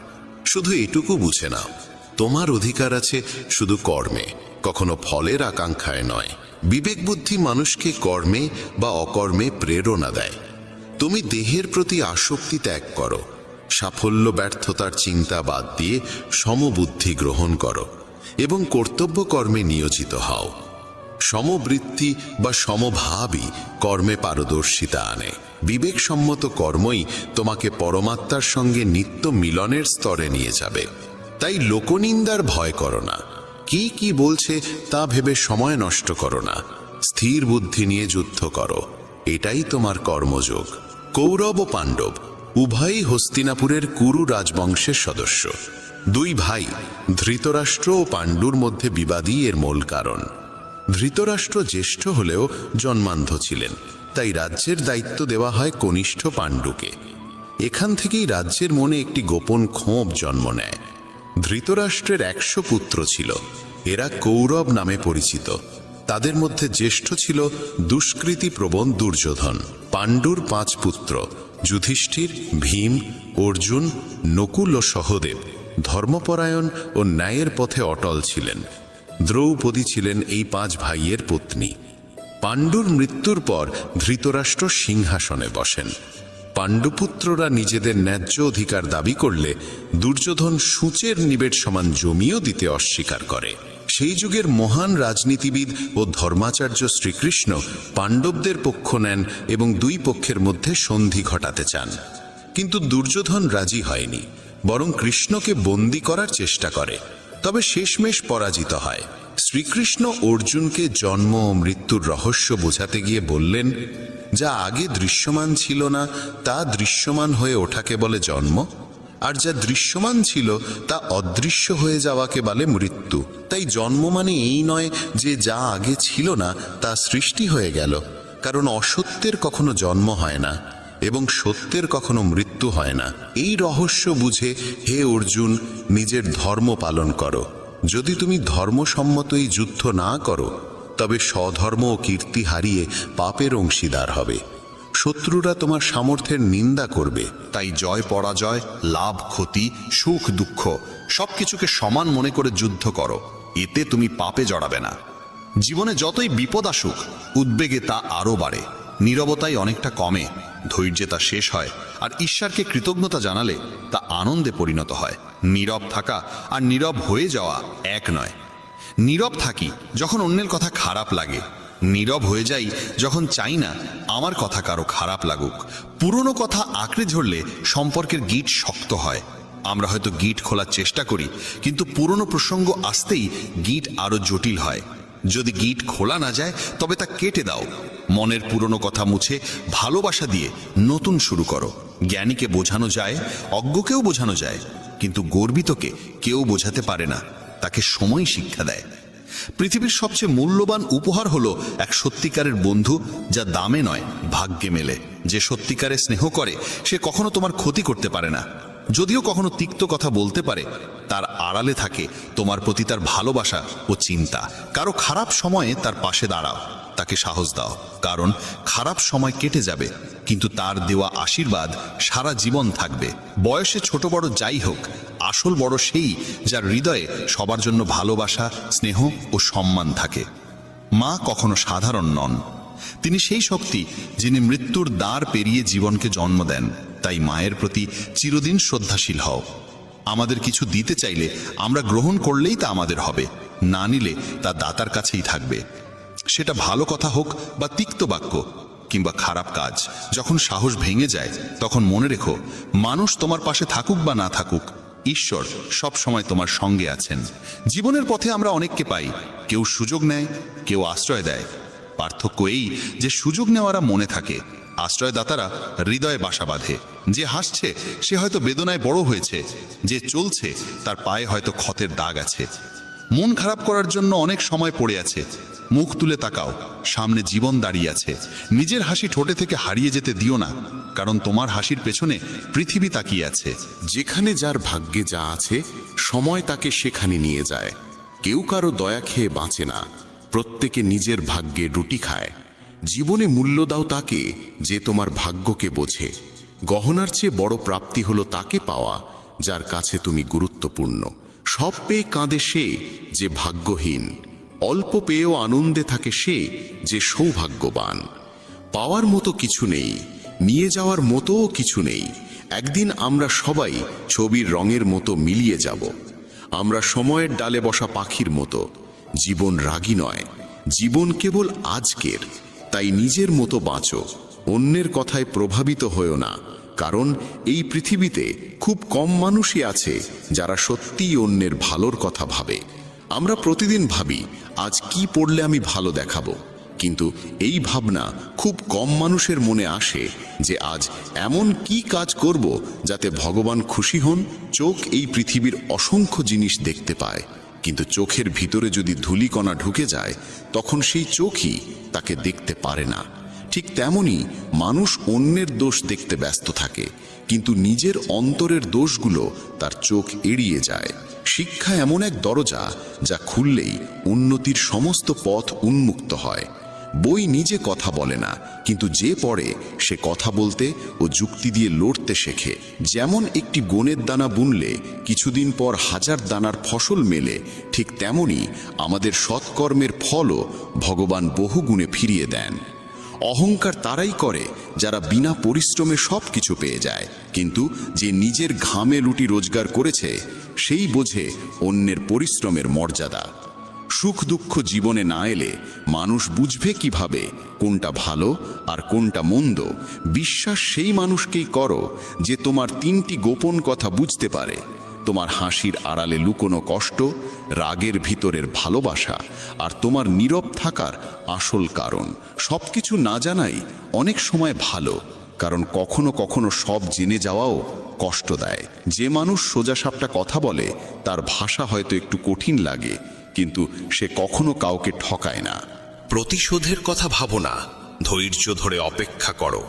শুধু এটুকু বুঝে নাও, তোমার অধিকার আছে শুধু কর্মে, কখনো ফলের আকাঙ্ক্ষায় নয়। বিবেক বুদ্ধি মানুষকে কর্মে বা অকর্মে প্রেরণা দেয়। তুমি দেহের প্রতি আসক্তি ত্যাগ করো, সাফল্য ব্যর্থতার চিন্তা বাদ দিয়ে সমবুদ্ধি গ্রহণ করো এবং কর্তব্য কর্মে নিয়োজিত হও। সমবৃত্তি বা সমভাবই কর্মে পারদর্শিতা আনে। বিবেকসম্মত কর্মই তোমাকে পরমাত্মার সঙ্গে নিত্য মিলনের স্তরে নিয়ে যাবে। তাই লোকনিন্দার ভয় করো না, কি কি বলছে তা ভেবে সময় নষ্ট করো না, স্থির বুদ্ধি নিয়ে যুদ্ধ করো, এটাই তোমার কর্মযোগ। কৌরব ও পাণ্ডব উভয়ই হস্তিনাপুরের কুরু রাজবংশের সদস্য। দুই ভাই ধৃতরাষ্ট্র ও পাণ্ডুর মধ্যে বিবাদই এর মূল কারণ। ধৃতরাষ্ট্র জ্যেষ্ঠ হলেও জন্মান্ধ ছিলেন, তাই রাজ্যের দায়িত্ব দেওয়া হয় কনিষ্ঠ পাণ্ডুকে। এখান থেকেই রাজ্যের মনে একটি গোপন ক্ষোভ জন্ম নেয়। ধৃতরাষ্ট্রের 100 পুত্র ছিল, এরা কৌরব নামে পরিচিত। তাদের মধ্যে জ্যেষ্ঠ ছিল দুষ্কৃতি প্রবণ দুর্যোধন। পাণ্ডুর 5 পুত্র যুধিষ্ঠির, ভীম, অর্জুন, নকুল ও সহদেব ধর্মপরায়ণ ও ন্যায়ের পথে অটল ছিলেন। দ্রৌপদী ছিলেন এই 5 ভাইয়ের পত্নী। পাণ্ডুর মৃত্যুর পর ধৃতরাষ্ট্র সিংহাসনে বসেন। পাণ্ডুপুত্ররা নিজেদের ন্যায্য অধিকার দাবি করলে দুর্যোধন সূচের নিবেট সমান জমিও দিতে অস্বীকার করে। সেই যুগের মহান রাজনীতিবিদ ও ধর্মাচার্য শ্রীকৃষ্ণ পাণ্ডবদের পক্ষ নেন এবং দুই পক্ষের মধ্যে সন্ধি ঘটাতে চান। কিন্তু দুর্যোধন রাজি হয়নি, বরং কৃষ্ণকে বন্দী করার চেষ্টা করে, তবে শেষমেশ পরাজিত হয়। শ্রীকৃষ্ণ অর্জুনকে জন্ম ও মৃত্যুর রহস্য বোঝাতে গিয়ে বললেন, যা আগে দৃশ্যমান ছিল না তা দৃশ্যমান হয়ে ওঠাকে বলে জন্ম, আর যা দৃশ্যমান ছিল তা অদৃশ্য হয়ে যাওয়াকে বলে মৃত্যু। তাই জন্ম মানে এই নয় যে যা আগে ছিল না তা সৃষ্টি হয়ে গেল, কারণ অসত্যের কখনো জন্ম হয় না এবং সত্যের কখনো মৃত্যু হয় না। এই রহস্য বুঝে হে অর্জুন, নিজের ধর্ম পালন করো। যদি তুমি ধর্মসম্মতই যুদ্ধ না করো, তবে স্বধর্ম ও কীর্তি হারিয়ে পাপের অংশীদার হবে। শত্রুরা তোমার সামর্থ্যের নিন্দা করবে। তাই জয় পরাজয়, লাভ ক্ষতি, সুখ দুঃখ সবকিছুকে সমান মনে করে যুদ্ধ করো, এতে তুমি পাপে জড়াবে না। জীবনে যতই বিপদ আসুক, উদ্বেগে তা আরও বাড়ে, নীরবতাই অনেকটা কমে, ধৈর্যে তা শেষ হয়, আর ঈশ্বরকে কৃতজ্ঞতা জানালে তা আনন্দে পরিণত হয়। নীরব থাকা আর নীরব হয়ে যাওয়া এক নয়। নীরব থাকি যখন অন্যের কথা খারাপ লাগে, নীরব হয়ে যাই যখন চাই না আমার কথা কারো খারাপ লাগুক। পুরনো কথা আঁকড়ে ধরলে সম্পর্কের গিঁট শক্ত হয়। আমরা হয়তো গিঁট খোলার চেষ্টা করি, কিন্তু পুরনো প্রসঙ্গ আসতেই গিঁট আরো জটিল হয়। যদি গিঁট খোলা না যায়, তবে তা কেটে দাও। মনের পুরনো কথা মুছে ভালোবাসা দিয়ে নতুন শুরু করো। জ্ঞানীকে বোঝানো যায়, অজ্ঞকেও বোঝানো যায়, কিন্তু গর্বিতকে কেউ বোঝাতে পারে না, তাকে সময় শিক্ষা দেয়। পৃথিবীর সবচেয়ে মূল্যবান উপহার হলো এক সত্যিকারের বন্ধু, যা দামে নয় ভাগ্যে মেলে। যে সত্যিকারে স্নেহ করে সে কখনো তোমার ক্ষতি করতে পারে না। যদিও কখনো তিক্ত কথা বলতে পারে, তার আড়ালে থাকে তোমার প্রতি তার ভালোবাসা ও চিন্তা। কারো খারাপ সময়ে তার পাশে দাঁড়াও, তাকে সাহস দাও, কারণ খারাপ সময় কেটে যাবে, কিন্তু তার দেওয়া আশীর্বাদ সারা জীবন থাকবে। বয়সে ছোট বড় যাই হোক, আসল বড় সেই যার হৃদয়ে সবার জন্য ভালোবাসা, স্নেহ ও সম্মান থাকে। মা কখনো সাধারণ নন, তিনি সেই শক্তি যিনি মৃত্যুর দ্বার পেরিয়ে জীবনকে জন্ম দেন। তাই মায়ের প্রতি চিরদিন শ্রদ্ধাশীল হও। আমাদের কিছু দিতে চাইলে আমরা গ্রহণ করলেই তা আমাদের হবে, না নিলে তা দাতার কাছেই থাকবে। সেটা ভালো কথা হোক বা তিক্ত বাক্য কিংবা খারাপ কাজ। যখন সাহস ভেঙে যায়, তখন মনে রেখো, মানুষ তোমার পাশে থাকুক বা না থাকুক, ঈশ্বর সব সময় তোমার সঙ্গে আছেন। জীবনের পথে আমরা অনেককে পাই, কেউ সুযোগ নেয়, কেউ আশ্রয় দেয়। পার্থক্য এই যে সুযোগ নেওয়ারা মনে থাকে, আশ্রয়দাতারা হৃদয়ে বাসা বাঁধে। যে হাসছে সে হয়তো বেদনায় বড় হয়েছে, যে চলছে তার পায়ে হয়তো ক্ষতের দাগ আছে। মন খারাপ করার জন্য অনেক সময় পড়ে আছে, মুখ তুলে তাকাও, সামনে জীবন দাঁড়িয়ে আছে। নিজের হাসি ঠোঁটে থেকে হারিয়ে যেতে দিও না, কারণ তোমার হাসির পেছনে পৃথিবী তাকিয়ে আছে। যেখানে যার ভাগ্যে যা আছে, সময় তাকে সেখানে নিয়ে যায়। কেউ কারো দয়া খেয়ে বাঁচে না, প্রত্যেকে নিজের ভাগ্যে রুটি খায়। জীবনে মূল্য দাও তাকে যে তোমার ভাগ্যকে বোঝে। গহনার চেয়ে বড় প্রাপ্তি হলো তাকে পাওয়া যার কাছে তুমি গুরুত্বপূর্ণ। সব পেয়ে কাঁদে সে যে ভাগ্যহীন, অল্প পেয়েও আনন্দে থাকে সে যে সৌভাগ্যবান। পাওয়ার মতো কিছু নেই, নিয়ে যাওয়ার মতোও কিছু নেই। একদিন আমরা সবাই ছবির রঙের মতো মিলিয়ে যাব। আমরা সময়ের ডালে বসা পাখির মতো। জীবন রাগী নয়, জীবন কেবল আজকের। তাই নিজের মতো বাঁচো, অন্যের কথায় প্রভাবিত হয়েও না। কারণ এই পৃথিবীতে খুব কম মানুষই আছে যারা সত্যিই অন্যের ভালোর কথা ভাবে। আমরা প্রতিদিন ভাবি আজ কি পড়লে আমি ভালো দেখাবো, কিন্তু এই ভাবনা খুব কম মানুষের মনে আসে যে আজ এমন কি কাজ করব যাতে ভগবান খুশি হন। চোখ এই পৃথিবীর অসংখ্য জিনিস দেখতে পায়, কিন্তু চোখের ভিতরে যদি ধূলিকণা ঢুকে যায় তখন সেই চোখই তাকে দেখতে পারে না। ঠিক তেমনি মানুষ অন্যের দোষ দেখতে ব্যস্ত থাকে, কিন্তু নিজের অন্তরের দোষগুলো তার চোখ এড়িয়ে যায়। শিক্ষা এমন এক দরজা যা খুললেই উন্নতির সমস্ত পথ উন্মুক্ত হয়। বই নিজে কথা বলে না, কিন্তু যে পড়ে সে কথা বলতে ও যুক্তি দিয়ে লড়তে শেখে। যেমন একটি গোনের দানা বুনলে কিছুদিন পর হাজার দানার ফসল মেলে, ঠিক তেমনি আমাদের সৎকর্মের ফলও ভগবান বহুগুণে ফিরিয়ে দেন। অহংকার তারাই করে যারা বিনা পরিশ্রমে সব কিছু পেয়ে যায়, কিন্তু যে নিজের ঘামে রুটি রোজগার করেছে সেই বোঝে অন্যের পরিশ্রমের মর্যাদা। সুখ দুঃখ জীবনে না এলে মানুষ বুঝবে কিভাবে কোনটা ভালো আর কোনটা মন্দ। বিশ্বাস সেই মানুষকেই করো যে তোমার 3টি গোপন কথা বুঝতে পারে: তোমার হাসির আড়ালে লুকোনো কষ্ট, রাগের ভিতরের ভালোবাসা, আর তোমার নীরব থাকার আসল কারণ। সবকিছু না জানাই অনেক সময় ভালো, কারণ কখনো কখনো সব জেনে যাওয়াও কষ্ট দেয়। যে মানুষ সোজাসাপটা কথা বলে তার ভাষা হয়তো একটু কঠিন লাগে, কিন্তু সে কখনো কাউকে ঠকায় না। প্রতিশোধের কথা ভাবো না, ধৈর্য ধরে অপেক্ষা করো।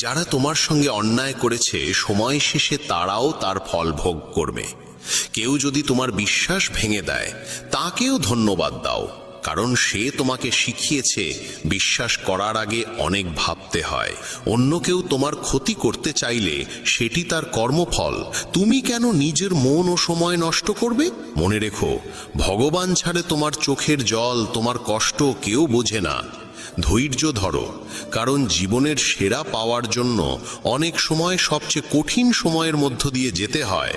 যারা তোমার সঙ্গে অন্যায় করেছে সময় শেষে তারাও তার ফল ভোগ করবে। কেউ যদি তোমার বিশ্বাস ভেঙে দেয় তাকেও ধন্যবাদ দাও, কারণ সে তোমাকে শিখিয়েছে বিশ্বাস করার আগে অনেক ভাবতে হয়। অন্য কেউ তোমার ক্ষতি করতে চাইলে সেটি তার কর্মফল। তুমি কেন নিজের মন ও সময় নষ্ট করবে? মনে রেখো, ভগবান ছাড়ে তোমার চোখের জল, তোমার কষ্ট কেউ বোঝে না। ধৈর্য ধরো, কারণ জীবনের সেরা পাওয়ার জন্য অনেক সময় সবচেয়ে কঠিন সময়ের মধ্য দিয়ে যেতে হয়।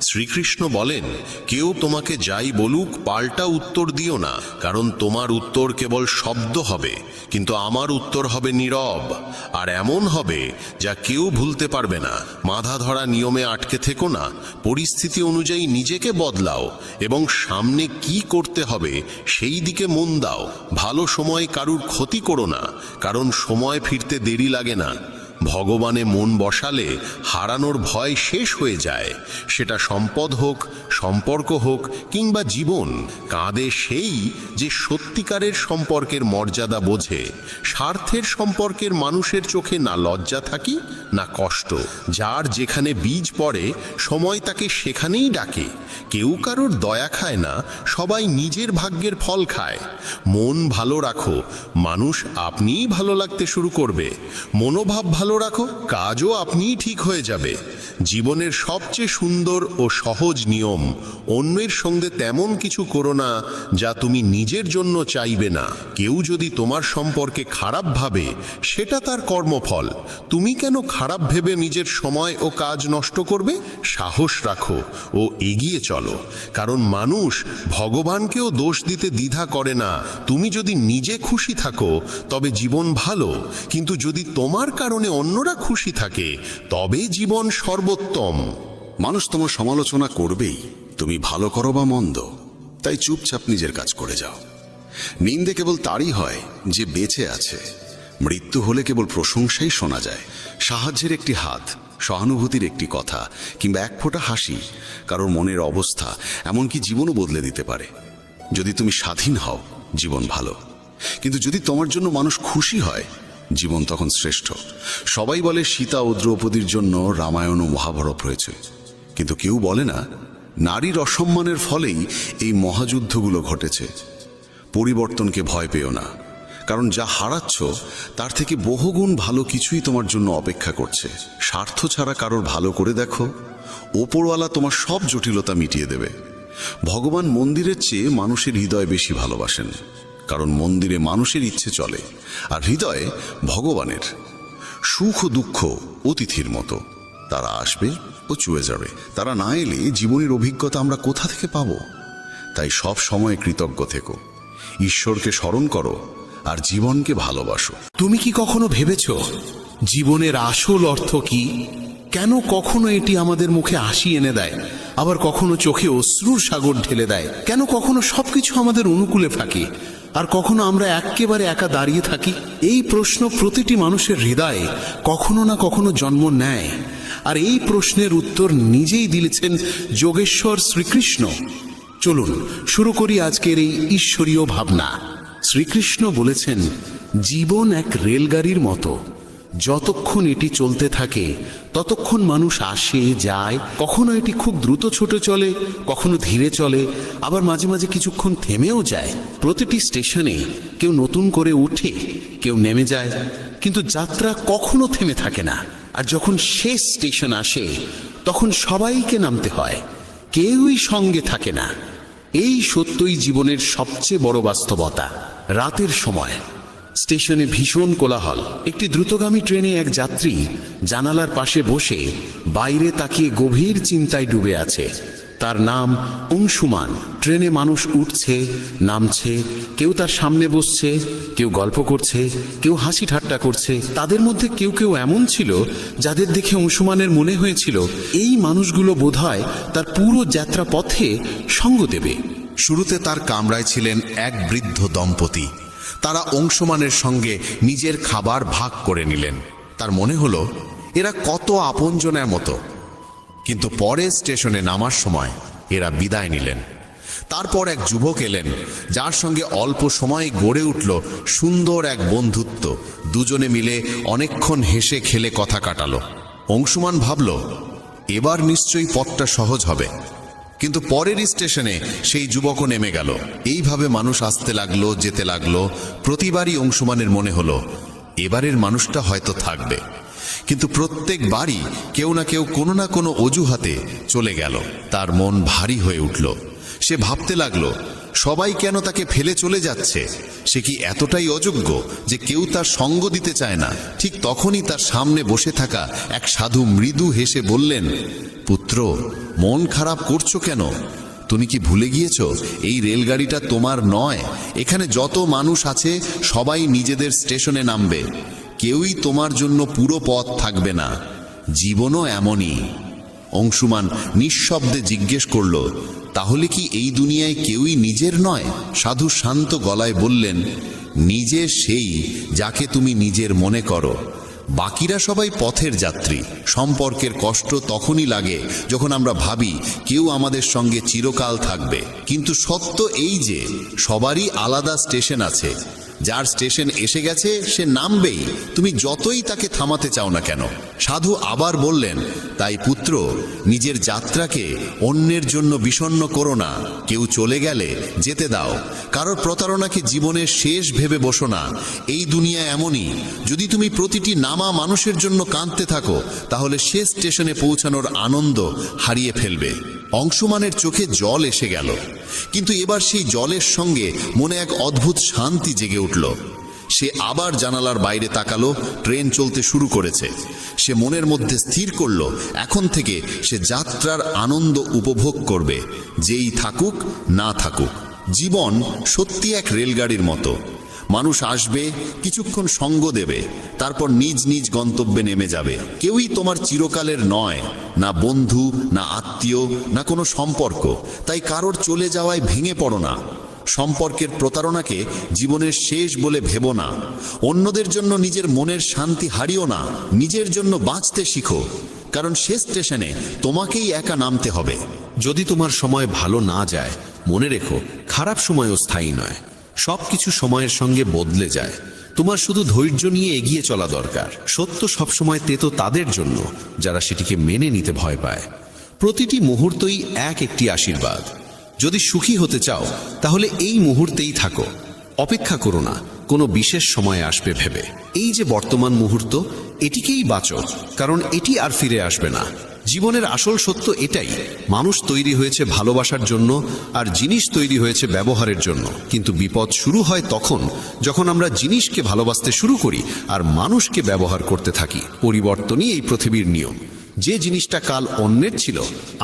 শ্রীকৃষ্ণ বলেন, কেউ তোমাকে যাই বলুক পাল্টা উত্তর দিও না, কারণ তোমার উত্তর কেবল শব্দ হবে, কিন্তু আমার উত্তর হবে নীরব, আর এমন হবে যা কেউ ভুলতে পারবে না। বাঁধা ধরা নিয়মে আটকে থেকো না, পরিস্থিতি অনুযায়ী নিজেকে বদলাও এবং সামনে কি করতে হবে সেই দিকে মন দাও। ভালো সময় কারুর ক্ষতি করো না, কারণ সময় ফিরতে দেরি লাগে না। ভগবানে মন বসালে হারানোর ভয় শেষ হয়ে যায়। সেটা সম্পদ হোক, সম্পর্ক হোক কিংবা জীবন। কাঁদে সেই যে সত্যিকারের সম্পর্কের মর্যাদা বোঝে। স্বার্থের সম্পর্কের মানুষের চোখে না লজ্জা থাকি না কষ্ট। যার যেখানে বীজ পড়ে সময় তাকে সেখানেই ডাকে। কেউ কারোর দয়া খায় না, সবাই নিজের ভাগ্যের ফল খায়। মন ভালো রাখো, মানুষ আপনিই ভালো লাগতে শুরু করবে। মনোভাব ভালো রাখো, কাজও আপনিই ঠিক হয়ে যাবে। জীবনের সবচেয়ে সুন্দর ও সহজ নিয়ম: অন্যের সঙ্গে তেমন কিছু করো না যা তুমি নিজের জন্য চাইবে না। কেউ যদি তোমার সম্পর্কে খারাপ ভাবে সেটা তার কর্মফল। তুমি কেন খারাপ ভেবে নিজের সময় ও কাজ নষ্ট করবে? সাহস রাখো ও এগিয়ে চলো, কারণ মানুষ ভগবানকেও দোষ দিতে দ্বিধা করে না। তুমি যদি নিজে খুশি থাকো তবে জীবন ভালো, কিন্তু যদি তোমার কারণে অন্যরা খুশি থাকে তবে জীবন সর্বোত্তম। মানুষ তোমার সমালোচনা করবেই, তুমি ভালো করো বা মন্দ, তাই চুপচাপ নিজের কাজ করে যাও। নিন্দে কেবল তারই হয় যে বেঁচে আছে। মৃত্যু হলে কেবল প্রশংসাই শোনা যায়। সাহায্যের একটি হাত, সহানুভূতির একটি কথা কিংবা এক ফোঁটা হাসি কারোর মনের অবস্থা, এমনকি জীবনও বদলে দিতে পারে। যদি তুমি স্বাধীন হও জীবন ভালো, কিন্তু যদি তোমার জন্য মানুষ খুশি হয় জীবন তখন শ্রেষ্ঠ। সবাই বলে সীতা ও দ্রৌপদীর জন্য রামায়ণ ও মহাভারত হয়েছে, কিন্তু কেউ বলে না নারীর অসম্মানের ফলেই এই মহাযুদ্ধগুলো ঘটেছে। পরিবর্তনকে ভয় পেও না, কারণ যা হারাচ্ছ তার থেকে বহুগুণ ভালো কিছুই তোমার জন্য অপেক্ষা করছে। স্বার্থ ছাড়া কারোর ভালো করে দেখো, ওপরওয়ালা তোমার সব জটিলতা মিটিয়ে দেবে। ভগবান মন্দিরের চেয়ে মানুষের হৃদয় বেশি ভালোবাসেন, কারণ মন্দিরে মানুষের ইচ্ছে চলে আর হৃদয়ে ভগবানের। সুখ ও দুঃখ অতিথির মতো, তারা আসবে ও চুয়ে যাবে। তারা না এলে জীবনের অভিজ্ঞতা আমরা কোথা থেকে পাবো? তাই সব সময় কৃতজ্ঞ থেকো, ঈশ্বরকে স্মরণ করো আর জীবনকে ভালোবাসো। তুমি কি কখনো ভেবেছ জীবনের আসল অর্থ কি? কেন কখনো এটি আমাদের মুখে হাসি এনে দেয়, আবার কখনো চোখে অশ্রুর সাগর ঢেলে দেয়? কেন কখনো সবকিছু আমাদের অনুকূলে থাকে আর কখনো আমরা একেবারে একা দাঁড়িয়ে থাকি? এই প্রশ্ন প্রতিটি মানুষের হৃদয়ে কখনো না কখনো জন্ম নেয়, আর এই প্রশ্নের উত্তর নিজেই দিয়েছেন যোগেশ্বর শ্রীকৃষ্ণ। চলুন শুরু করি আজকের এই ঈশ্বরীয় ভাবনা। শ্রীকৃষ্ণ বলেছেন, জীবন এক রেলগাড়ির মতো, যতক্ষণ এটি চলতে থাকে ততক্ষণ মানুষ আসে যায়। কখনো এটি খুব দ্রুত ছুটে চলে, কখনো ধীরে চলে, আবার মাঝে মাঝে কিছুক্ষণ থেমেও যায়। প্রতিটি স্টেশনে কেউ নতুন করে উঠে, কেউ নেমে যায়, কিন্তু যাত্রা কখনো থেমে থাকে না। আর যখন শেষ স্টেশন আসে তখন সবাইকে নামতে হয়, কেউই সঙ্গে থাকে না। এই সত্যই জীবনের সবচেয়ে বড় বাস্তবতা। রাতের সময় স্টেশনে ভীষণ কোলাহল। একটি দ্রুতগামী ট্রেনে এক যাত্রী জানালার পাশে বসে বাইরে তাকিয়ে গভীর চিন্তায় ডুবে আছে। তার নাম অংশুমান। ট্রেনে মানুষ উঠছে, নামছে, কেউ তার সামনে বসছে, কেউ গল্প করছে, কেউ হাসি ঠাট্টা করছে। তাদের মধ্যে কেউ কেউ এমন ছিল যাদের দেখে অংশুমানের মনে হয়েছিল এই মানুষগুলো বোধহয় তার পুরো যাত্রা পথে সঙ্গ দেবে। শুরুতে তার কামরায় ছিলেন এক বৃদ্ধ দম্পতি। তারা অংশুমানের সঙ্গে নিজের খাবার ভাগ করে নিলেন। তার মনে হলো এরা কত আপনজনের মতো। কিন্তু পরে স্টেশনে নামার সময় এরা বিদায় নিলেন। তারপর এক যুবক এলেন, যার সঙ্গে অল্প সময় গড়ে উঠল সুন্দর এক বন্ধুত্ব। দুজনে মিলে অনেকক্ষণ হেসে খেলে কথা কাটালো। অংশুমান ভাবল, এবার নিশ্চয়ই পথটা সহজ হবে। কিন্তু পরের স্টেশনে সেই যুবকও নেমে গেল। এইভাবে মানুষ আসতে লাগলো, যেতে লাগলো। প্রতিবারই অংশুমানের মনে হলো এবারের মানুষটা হয়তো থাকবে, কিন্তু প্রত্যেকবারই কেউ না কেউ কোনো না কোনো অজুহাতে চলে গেল। তার মন ভারী হয়ে উঠল। সে ভাবতে লাগলো, সবাই কেন তাকে ফেলে চলে যাচ্ছে? সে কি এতটাই অযোগ্য যে কেউ তার সঙ্গ দিতে চায় না? ঠিক তখনই তার সামনে বসে থাকা এক সাধু মৃদু হেসে বললেন, পুত্র, মন খারাপ করছো কেন? তুমি কি ভুলে গিয়েছো এই রেলগাড়িটা তোমার নয়? এখানে যত মানুষ আছে সবাই নিজেদের স্টেশনে নামবে, কেউই তোমার জন্য পুরো পথ থাকবে না। জীবনও এমনই। অংশুমান নিঃশব্দে জিজ্ঞেস করল, তাহলে কি এই দুনিয়ায় কেউই নিজের নয়? সাধু শান্ত গলায় বললেন, নিজে সেই যাকে তুমি নিজের মনে করো, বাকিরা সবাই পথের যাত্রী। সম্পর্কের কষ্ট তখনই লাগে যখন আমরা ভাবি কেউ আমাদের সঙ্গে চিরকাল থাকবে। কিন্তু সত্য এই যে সবারই আলাদা স্টেশন আছে। যার স্টেশন এসে গেছে সে নামবেই, তুমি যতই তাকে থামাতে চাও না কেন। সাধু আবার বললেন, তাই পুত্র, নিজের যাত্রাকে অন্যের জন্য বিষণ্ণ করো না। কেউ চলে গেলে যেতে দাও। কারোর প্রতারণাকে জীবনের শেষ ভেবে বসো না। এই দুনিয়া এমনই, যদি তুমি প্রতিটি নামা মানুষের জন্য কাঁদতে থাকো তাহলে শেষ স্টেশনে পৌঁছানোর আনন্দ হারিয়ে ফেলবে। অংশুমানের চোখে জল এসে গেল, কিন্তু এবার সেই জলের সঙ্গে মনে এক অদ্ভুত শান্তি জেগে উঠল। সে আবার জানালার বাইরে তাকালো। ট্রেন চলতে শুরু করেছে। সে মনের মধ্যে স্থির করল, এখন থেকে সে যাত্রার আনন্দ উপভোগ করবে, যেই থাকুক না থাকুক। জীবন সত্যি এক রেলগাড়ির মতো। মানুষ আসবে, কিছুক্ষণ সঙ্গ দেবে, তারপর নিজ নিজ গন্তব্যে নেমে যাবে। কেউই তোমার চিরকালের নয়, না বন্ধু, না আত্মীয়, না কোনো সম্পর্ক। তাই কারোর চলে যাওয়ায় ভেঙে পড়ো না। সম্পর্কের প্রতারণাকে জীবনের শেষ বলে ভেবো না। অন্যদের জন্য নিজের মনের শান্তি হারিও না। নিজের জন্য বাঁচতে শিখো, কারণ শেষ স্টেশনে তোমাকেই একা নামতে হবে। যদি তোমার সময় ভালো না যায়, মনে রেখো খারাপ সময়ও স্থায়ী নয়। সবকিছু সময়ের সঙ্গে বদলে যায়। তোমার শুধু ধৈর্য নিয়ে এগিয়ে চলা দরকার। সত্য সবসময় তেতো তাদের জন্য যারা সেটিকে মেনে নিতে ভয় পায়। প্রতিটি মুহূর্তই একটি আশীর্বাদ। যদি সুখী হতে চাও তাহলে এই মুহূর্তেই থাকো। অপেক্ষা করো না কোনো বিশেষ সময় আসবে ভেবে। এই যে বর্তমান মুহূর্ত, এটিকেই বাঁচো, কারণ এটি আর ফিরে আসবে না। জীবনের আসল সত্য এটাই, মানুষ তৈরি হয়েছে ভালোবাসার জন্য আর জিনিস তৈরি হয়েছে ব্যবহারের জন্য। কিন্তু বিপদ শুরু হয় তখন যখন আমরা জিনিসকে ভালোবাসতে শুরু করি আর মানুষকে ব্যবহার করতে থাকি। পরিবর্তনই এই পৃথিবীর নিয়ম। যে জিনিসটা কাল অন্যের ছিল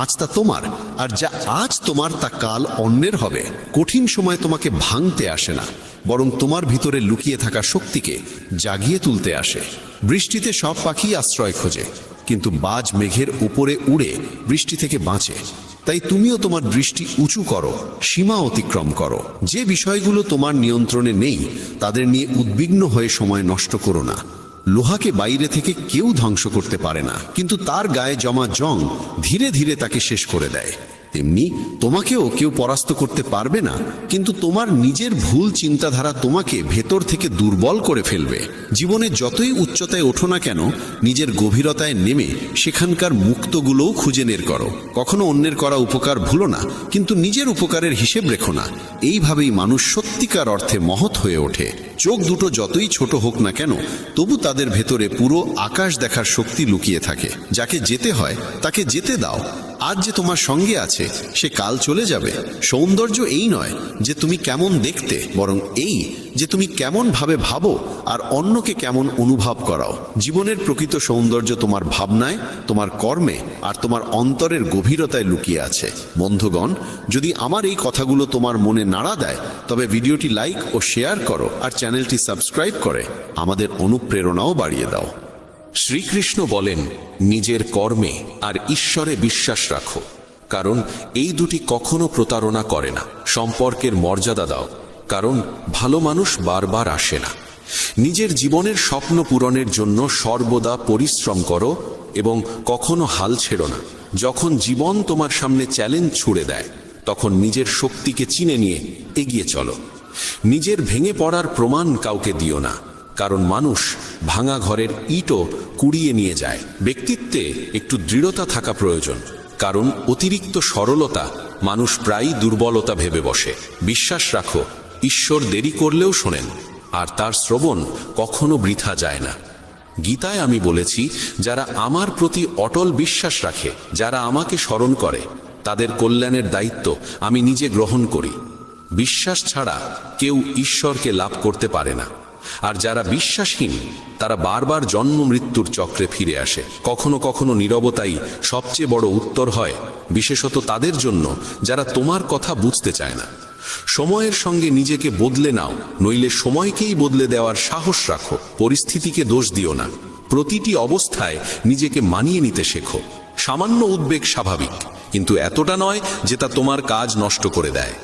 আজ তা তোমার, আর যা আজ তোমার তা কাল অন্যের হবে। কঠিন সময় তোমাকে ভাঙতে আসে না, বরং তোমার ভিতরে লুকিয়ে থাকা শক্তিকে জাগিয়ে তুলতে আসে। বৃষ্টিতে সব পাখি আশ্রয় খোঁজে, কিন্তু বাজ মেঘের উপরে উড়ে বৃষ্টি থেকে বাঁচে। তাই তুমিও তোমার দৃষ্টি উঁচু করো, সীমা অতিক্রম করো। যে বিষয়গুলো তোমার নিয়ন্ত্রণে নেই তাদের নিয়ে উদ্বিগ্ন হয়ে সময় নষ্ট করো না। লোহাকে বাইরে থেকে কেউ ধ্বংস করতে পারে না, কিন্তু তার গায়ে জমা জং ধীরে ধীরে তাকে শেষ করে দেয়। তেমনি তোমাকেও কেউ পরাস্ত করতে পারবে না, কিন্তু তোমার নিজের ভুল চিন্তাধারা তোমাকে ভেতর থেকে দুর্বল করে ফেলবে। জীবনে যতই উচ্চতায় ওঠো না কেন, নিজের গভীরতায় নেমে সেখানকার মুক্তগুলোও খুঁজে বের করো। কখনো অন্যের করা উপকার ভুলো না, কিন্তু নিজের উপকারের হিসেব রেখো না। এইভাবেই মানুষ সত্যিকার অর্থে মহৎ হয়ে ওঠে। চোখ দুটো যতই ছোট হোক না কেন, তবু তাদের ভেতরে পুরো আকাশ দেখার শক্তি লুকিয়ে থাকে। যাকে যেতে হয় তাকে যেতে দাও। আজ যে তোমার সঙ্গে আছে সে কাল চলে যাবে। সৌন্দর্য এই নয় যে তুমি কেমন দেখতে, বরং এই যে তুমি কেমন ভাবে ভাবো আর অন্যকে কেমন অনুভব করাও। জীবনের প্রকৃত সৌন্দর্য তোমার ভাবনায়, তোমার কর্মে আর তোমার অন্তরের গভীরতায় লুকিয়ে আছে। বন্ধুগণ, যদি আমার এই কথাগুলো তোমার মনে নাড়া দেয় তবে ভিডিওটি লাইক ও শেয়ার করো, আর চ্যানেলটি সাবস্ক্রাইব করে আমাদের অনুপ্রেরণাও বাড়িয়ে দাও। শ্রীকৃষ্ণ বলেন, নিজের কর্মে আর ঈশ্বরে বিশ্বাস রাখো, কারণ এই দুটি কখনো প্রতারণা করে না। সম্পর্কের মর্যাদা দাও, কারণ ভালো মানুষ বারবার আসে না। নিজের জীবনের স্বপ্ন পূরণের জন্য সর্বদা পরিশ্রম করো এবং কখনো হাল ছেড়ো না। যখন জীবন তোমার সামনে চ্যালেঞ্জ ছুড়ে দেয়, তখন নিজের শক্তিকে চিনে নিয়ে এগিয়ে চলো। নিজের ভেঙে পড়ার প্রমাণ কাউকে দিও না, কারণ মানুষ ভাঙা ঘরের ইটও কুড়িয়ে নিয়ে যায়। ব্যক্তিত্বে একটু দৃঢ়তা থাকা প্রয়োজন, কারণ অতিরিক্ত সরলতা মানুষ প্রায়ই দুর্বলতা ভেবে বসে। বিশ্বাস রাখো, ঈশ্বর দেরি করলেও শোনেন, আর তার শ্রবণ কখনো বৃথা যায় না। গীতায় আমি বলেছি, যারা আমার প্রতি অটল বিশ্বাস রাখে, যারা আমাকে স্মরণ করে, তাদের কল্যাণের দায়িত্ব আমি নিজে গ্রহণ করি। বিশ্বাস ছাড়া কেউ ঈশ্বরকে লাভ করতে পারে না, আর যারা বিশ্বাসহীন তারা বারবার জন্ম মৃত্যুর চক্রে ফিরে আসে। কখনো কখনো নীরবতাই সবচেয়ে বড় উত্তর হয়, বিশেষত তাদের জন্য যারা তোমার কথা বুঝতে চায় না। সময়ের সঙ্গে নিজেকে বদলে নাও, নইলে সময়কেই বদলে দেওয়ার সাহস রাখো। পরিস্থিতিকে দোষ দিও না, প্রতিটি অবস্থায় নিজেকে মানিয়ে নিতে শেখো। সামান্য উদ্বেগ স্বাভাবিক, কিন্তু এতটা নয় যে তা তোমার কাজ নষ্ট করে দেয়।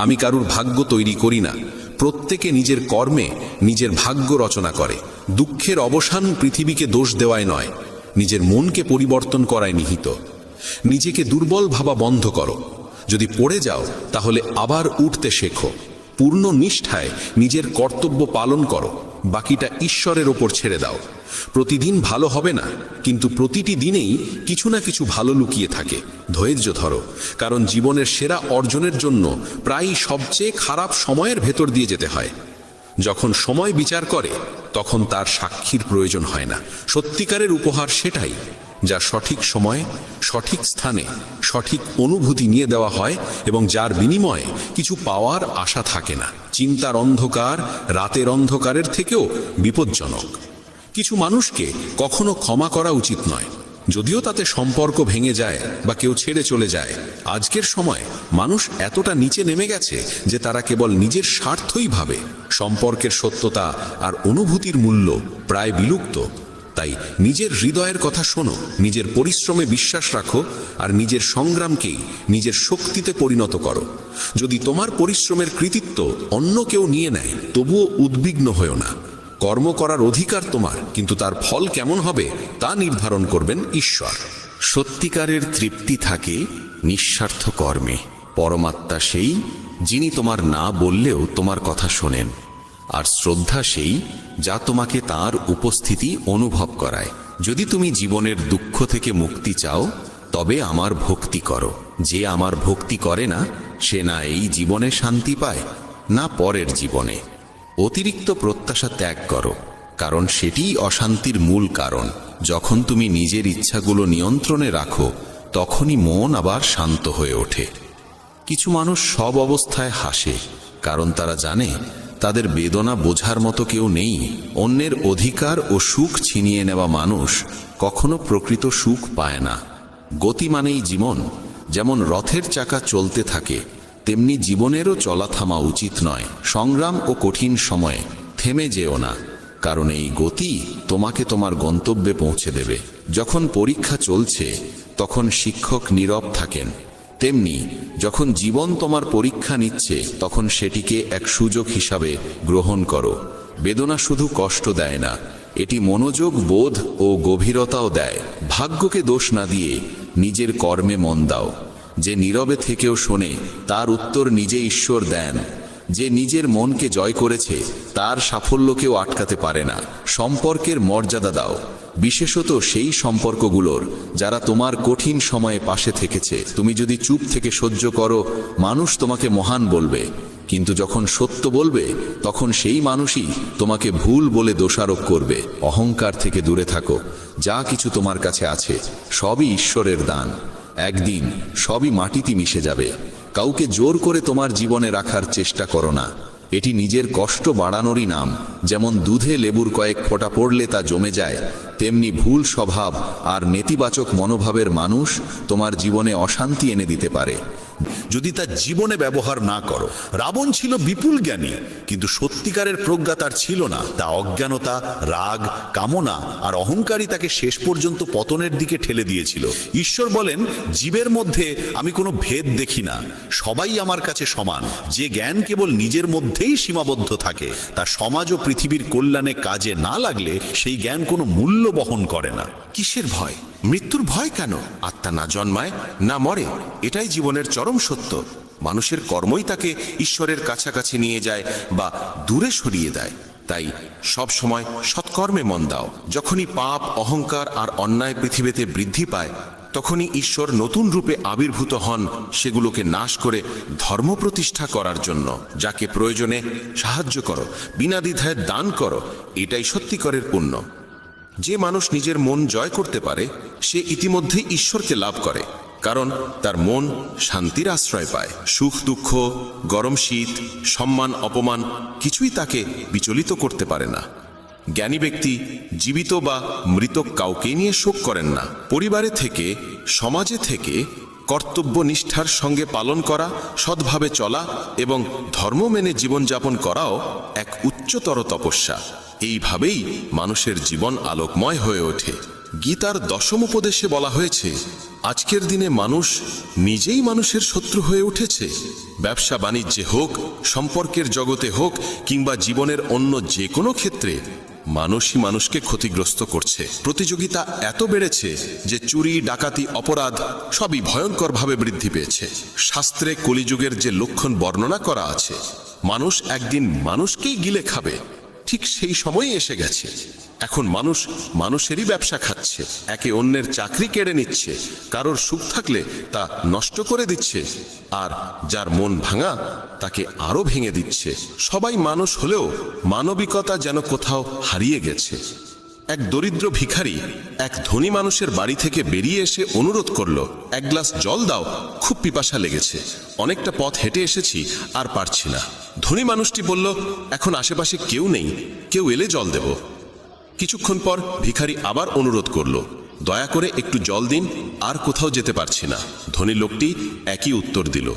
আমি কারুর ভাগ্য তৈরি করি না, প্রত্যেকে নিজের কর্মে নিজের ভাগ্য রচনা করে। দুঃখের অবসান পৃথিবীকে দোষ দেওয়ায় নয়, নিজের মনকে পরিবর্তন করায় নিহিত। নিজেকে দুর্বল ভাবা বন্ধ করো। যদি পড়ে যাও তাহলে আবার উঠতে শেখো। পূর্ণ নিষ্ঠায় নিজের কর্তব্য পালন করো, বাকিটা ঈশ্বরের ওপর ছেড়ে দাও। প্রতিদিন ভালো হবে না, কিন্তু প্রতিটি দিনেই কিছু না কিছু ভালো লুকিয়ে থাকে। ধৈর্য ধরো, কারণ জীবনের সেরা অর্জনের জন্য প্রায়ই সবচেয়ে খারাপ সময়ের ভেতর দিয়ে যেতে হয়। যখন সময় বিচার করে তখন তার সাক্ষীর প্রয়োজন হয় না। সত্যিকারের উপহার সেটাই যা সঠিক সময়ে, সঠিক স্থানে, সঠিক অনুভূতি নিয়ে দেওয়া হয় এবং যার বিনিময়ে কিছু পাওয়ার আশা থাকে না। চিন্তার অন্ধকার রাতের অন্ধকারের থেকেও বিপজ্জনক। কিছু মানুষকে কখনো ক্ষমা করা উচিত নয়, যদিও তাতে সম্পর্ক ভেঙে যায় বা কেউ ছেড়ে চলে যায়। আজকের সময় মানুষ এতটা নিচে নেমে গেছে যে তারা কেবল নিজের স্বার্থই ভাবে। সম্পর্কের সত্যতা আর অনুভূতির মূল্য প্রায় বিলুপ্ত। তাই নিজের হৃদয়ের কথা শোনো, নিজের পরিশ্রমে বিশ্বাস রাখো, আর নিজের সংগ্রামকেই নিজের শক্তিতে পরিণত করো। যদি তোমার পরিশ্রমের কৃতিত্ব অন্য কেউ নিয়ে নেয়, তবুও উদ্বিগ্ন হয়ো না। কর্ম করার অধিকার তোমার, কিন্তু তার ফল কেমন হবে তা নির্ধারণ করবেন ঈশ্বর। সত্যিকারের তৃপ্তি থাকে নিঃস্বার্থ কর্মে। পরমাত্মা সেই যিনি তোমার না বললেও তোমার কথা শোনেন, আর শ্রদ্ধা সেই যা তোমাকে তার উপস্থিতি অনুভব করায়। যদি তুমি জীবনের দুঃখ থেকে মুক্তি চাও, তবে আমার ভক্তি করো। যে আমার ভক্তি করে না, সে না এই জীবনে শান্তি পায়, না পরের জীবনে। অতিরিক্ত প্রত্যাশা ত্যাগ করো, কারণ সেটিই অশান্তির মূল কারণ। যখন তুমি নিজের ইচ্ছাগুলো নিয়ন্ত্রণে রাখো তখনই মন আবার শান্ত হয়ে ওঠে। কিছু মানুষ সব অবস্থায় হাসে, কারণ তারা জানে তাদের বেদনা বোঝার মতো কেউ নেই। অন্যের অধিকার ও সুখ ছিনিয়ে নেওয়া মানুষ কখনো প্রকৃত সুখ পায় না। গতি মানেই জীবন। যেমন রথের চাকা চলতে থাকে, তেমনি জীবনেরও চলা থামা উচিত নয়। সংগ্রাম ও কঠিন সময়ে থেমে যেও না, কারণ এই গতি তোমাকে তোমার গন্তব্যে পৌঁছে দেবে। যখন পরীক্ষা চলছে তখন শিক্ষক নীরব থাকেন, তেমনি যখন জীবন তোমার পরীক্ষা নিচ্ছে তখন সেটিকে এক সুযোগ হিসাবে গ্রহণ করো। বেদনা শুধু কষ্ট দেয় না, এটি মনোযোগ, বোধ ও গভীরতাও দেয়। ভাগ্যকে দোষ না দিয়ে নিজের কর্মে মন দাও। যে নীরবে থেকেও শোনে তার উত্তর নিজে ঈশ্বর দেন। যে নিজের মনকে জয় করেছে তার সাফল্যকেও আটকাতে পারে না। সম্পর্কের মর্যাদা দাও, বিশেষত সেই সম্পর্কগুলোর যারা তোমার কঠিন সময়ে পাশে থেকেছে। তুমি যদি চুপ থেকে সহ্য করো, মানুষ তোমাকে মহান বলবে, কিন্তু যখন সত্য বলবে তখন সেই মানুষই তোমাকে ভুল বলে দোষারোপ করবে। অহংকার থেকে দূরে থাকো। যা কিছু তোমার কাছে আছে সবই ঈশ্বরের দান। একদিন সবই মাটিতে মিশে যাবে। কাউকে জোর করে তোমার জীবনে রাখার চেষ্টা করো না, এটি নিজের কষ্ট বাড়ানোরই নাম। যেমন দুধে লেবুর কয়েক ফোঁটা পড়লে তা জমে যায়, তেমনি ভুল স্বভাব আর নেতিবাচক মনোভাবের মানুষ তোমার জীবনে অশান্তি এনে দিতে পারে। যদি তা জীবনে ব্যবহার না করো। রাবণ ছিল বিপুল জ্ঞানী, কিন্তু সত্যিকারের প্রজ্ঞা তার ছিল না। তা অজ্ঞানতা, রাগ, কামনা আর অহংকারই তাকে শেষ পর্যন্ত পতনের দিকে ঠেলে দিয়েছিল। ঈশ্বর বলেন, জীবের মধ্যে আমি কোনো ভেদ দেখি না, সবাই আমার কাছে সমান। যে জ্ঞান কেবল নিজের মধ্যেই সীমাবদ্ধ থাকে, তা সমাজ ও পৃথিবীর কল্যাণে কাজে না লাগলে সেই জ্ঞান কোনো মূল্য বহন করে না। কিসের ভয়? মৃত্যুর ভয় কেন? আত্মা না জন্মায় না মরে, এটাই জীবনের চরম সত্য। মানুষের কর্মই তাকে ঈশ্বরের কাছাকাছি নিয়ে যায় বা দূরে সরিয়ে দেয়। তাই সব সময় সৎকর্মে মন দাও। যখনই পাপ, অহংকার আর অন্যায় পৃথিবীতে বৃদ্ধি পায় তখনই ঈশ্বর নতুন রূপে আবির্ভূত হন সেগুলোকে নাশ করে ধর্ম প্রতিষ্ঠা করার জন্য। যাকে প্রয়োজনে সাহায্য করো, বিনা দ্বিধায় দান করো, এটাই সত্যিকারের পুণ্য। যে মানুষ নিজের মন জয় করতে পারে সে ইতিমধ্যেই ঈশ্বরকে লাভ করে, কারণ তার মন শান্তির আশ্রয় পায়। সুখ দুঃখ, গরম শীত, সম্মান অপমান কিছুই তাকে বিচলিত করতে পারে না। জ্ঞানী ব্যক্তি জীবিত বা মৃত কাউকে নিয়ে শোক করেন না। পরিবারে থেকে, সমাজে থেকে কর্তব্য নিষ্ঠার সঙ্গে পালন করা, সৎভাবে চলা এবং ধর্ম মেনে জীবনযাপন করাও এক উচ্চতর তপস্যা। এইভাবেই মানুষের জীবন আলোকময় হয়ে ওঠে। গীতার দশম উপদেশে বলা হয়েছে, আজকের দিনে মানুষ নিজেই মানুষের শত্রু হয়ে উঠেছে। ব্যবসা বাণিজ্যে হোক, সম্পর্কের জগতে হোক কিংবা জীবনের অন্য যে কোনো ক্ষেত্রে মানুষই মানুষকে ক্ষতিগ্রস্ত করছে। প্রতিযোগিতা এত বেড়েছে যে চুরি, ডাকাতি, অপরাধ সবই ভয়ঙ্করভাবে বৃদ্ধি পেয়েছে। শাস্ত্রে কলিযুগের যে লক্ষণ বর্ণনা করা আছে, মানুষ একদিন মানুষকেই গিলে খাবে, ঠিক সেই সময়ই এসে গেছে। এখন মানুষ মানুষেরই ব্যবসা খাচ্ছে, একে অন্যের চাকরি কেড়ে নিচ্ছে, কারোর সুখ থাকলে তা নষ্ট করে দিচ্ছে, আর যার মন ভাঙা তাকে আরো ভেঙে দিচ্ছে। সবাই মানুষ হলেও মানবিকতা যেন কোথাও হারিয়ে গেছে। এক দরিদ্র ভিখারি এক ধনী মানুষের বাড়ি থেকে বেরিয়ে এসে অনুরোধ করল, এক গ্লাস জল দাও, খুব পিপাসা লেগেছে, অনেকটা পথ হেঁটে এসেছি, আর পারছি না। ধনী মানুষটি বলল, এখন আশেপাশে কেউ নেই, কেউ এলে জল দেব। কিছুক্ষণ পর ভিখারি আবার অনুরোধ করল, দয়া করে একটু জল দিন, আর কোথাও যেতে পারছি না। ধনী লোকটি একই উত্তর দিল,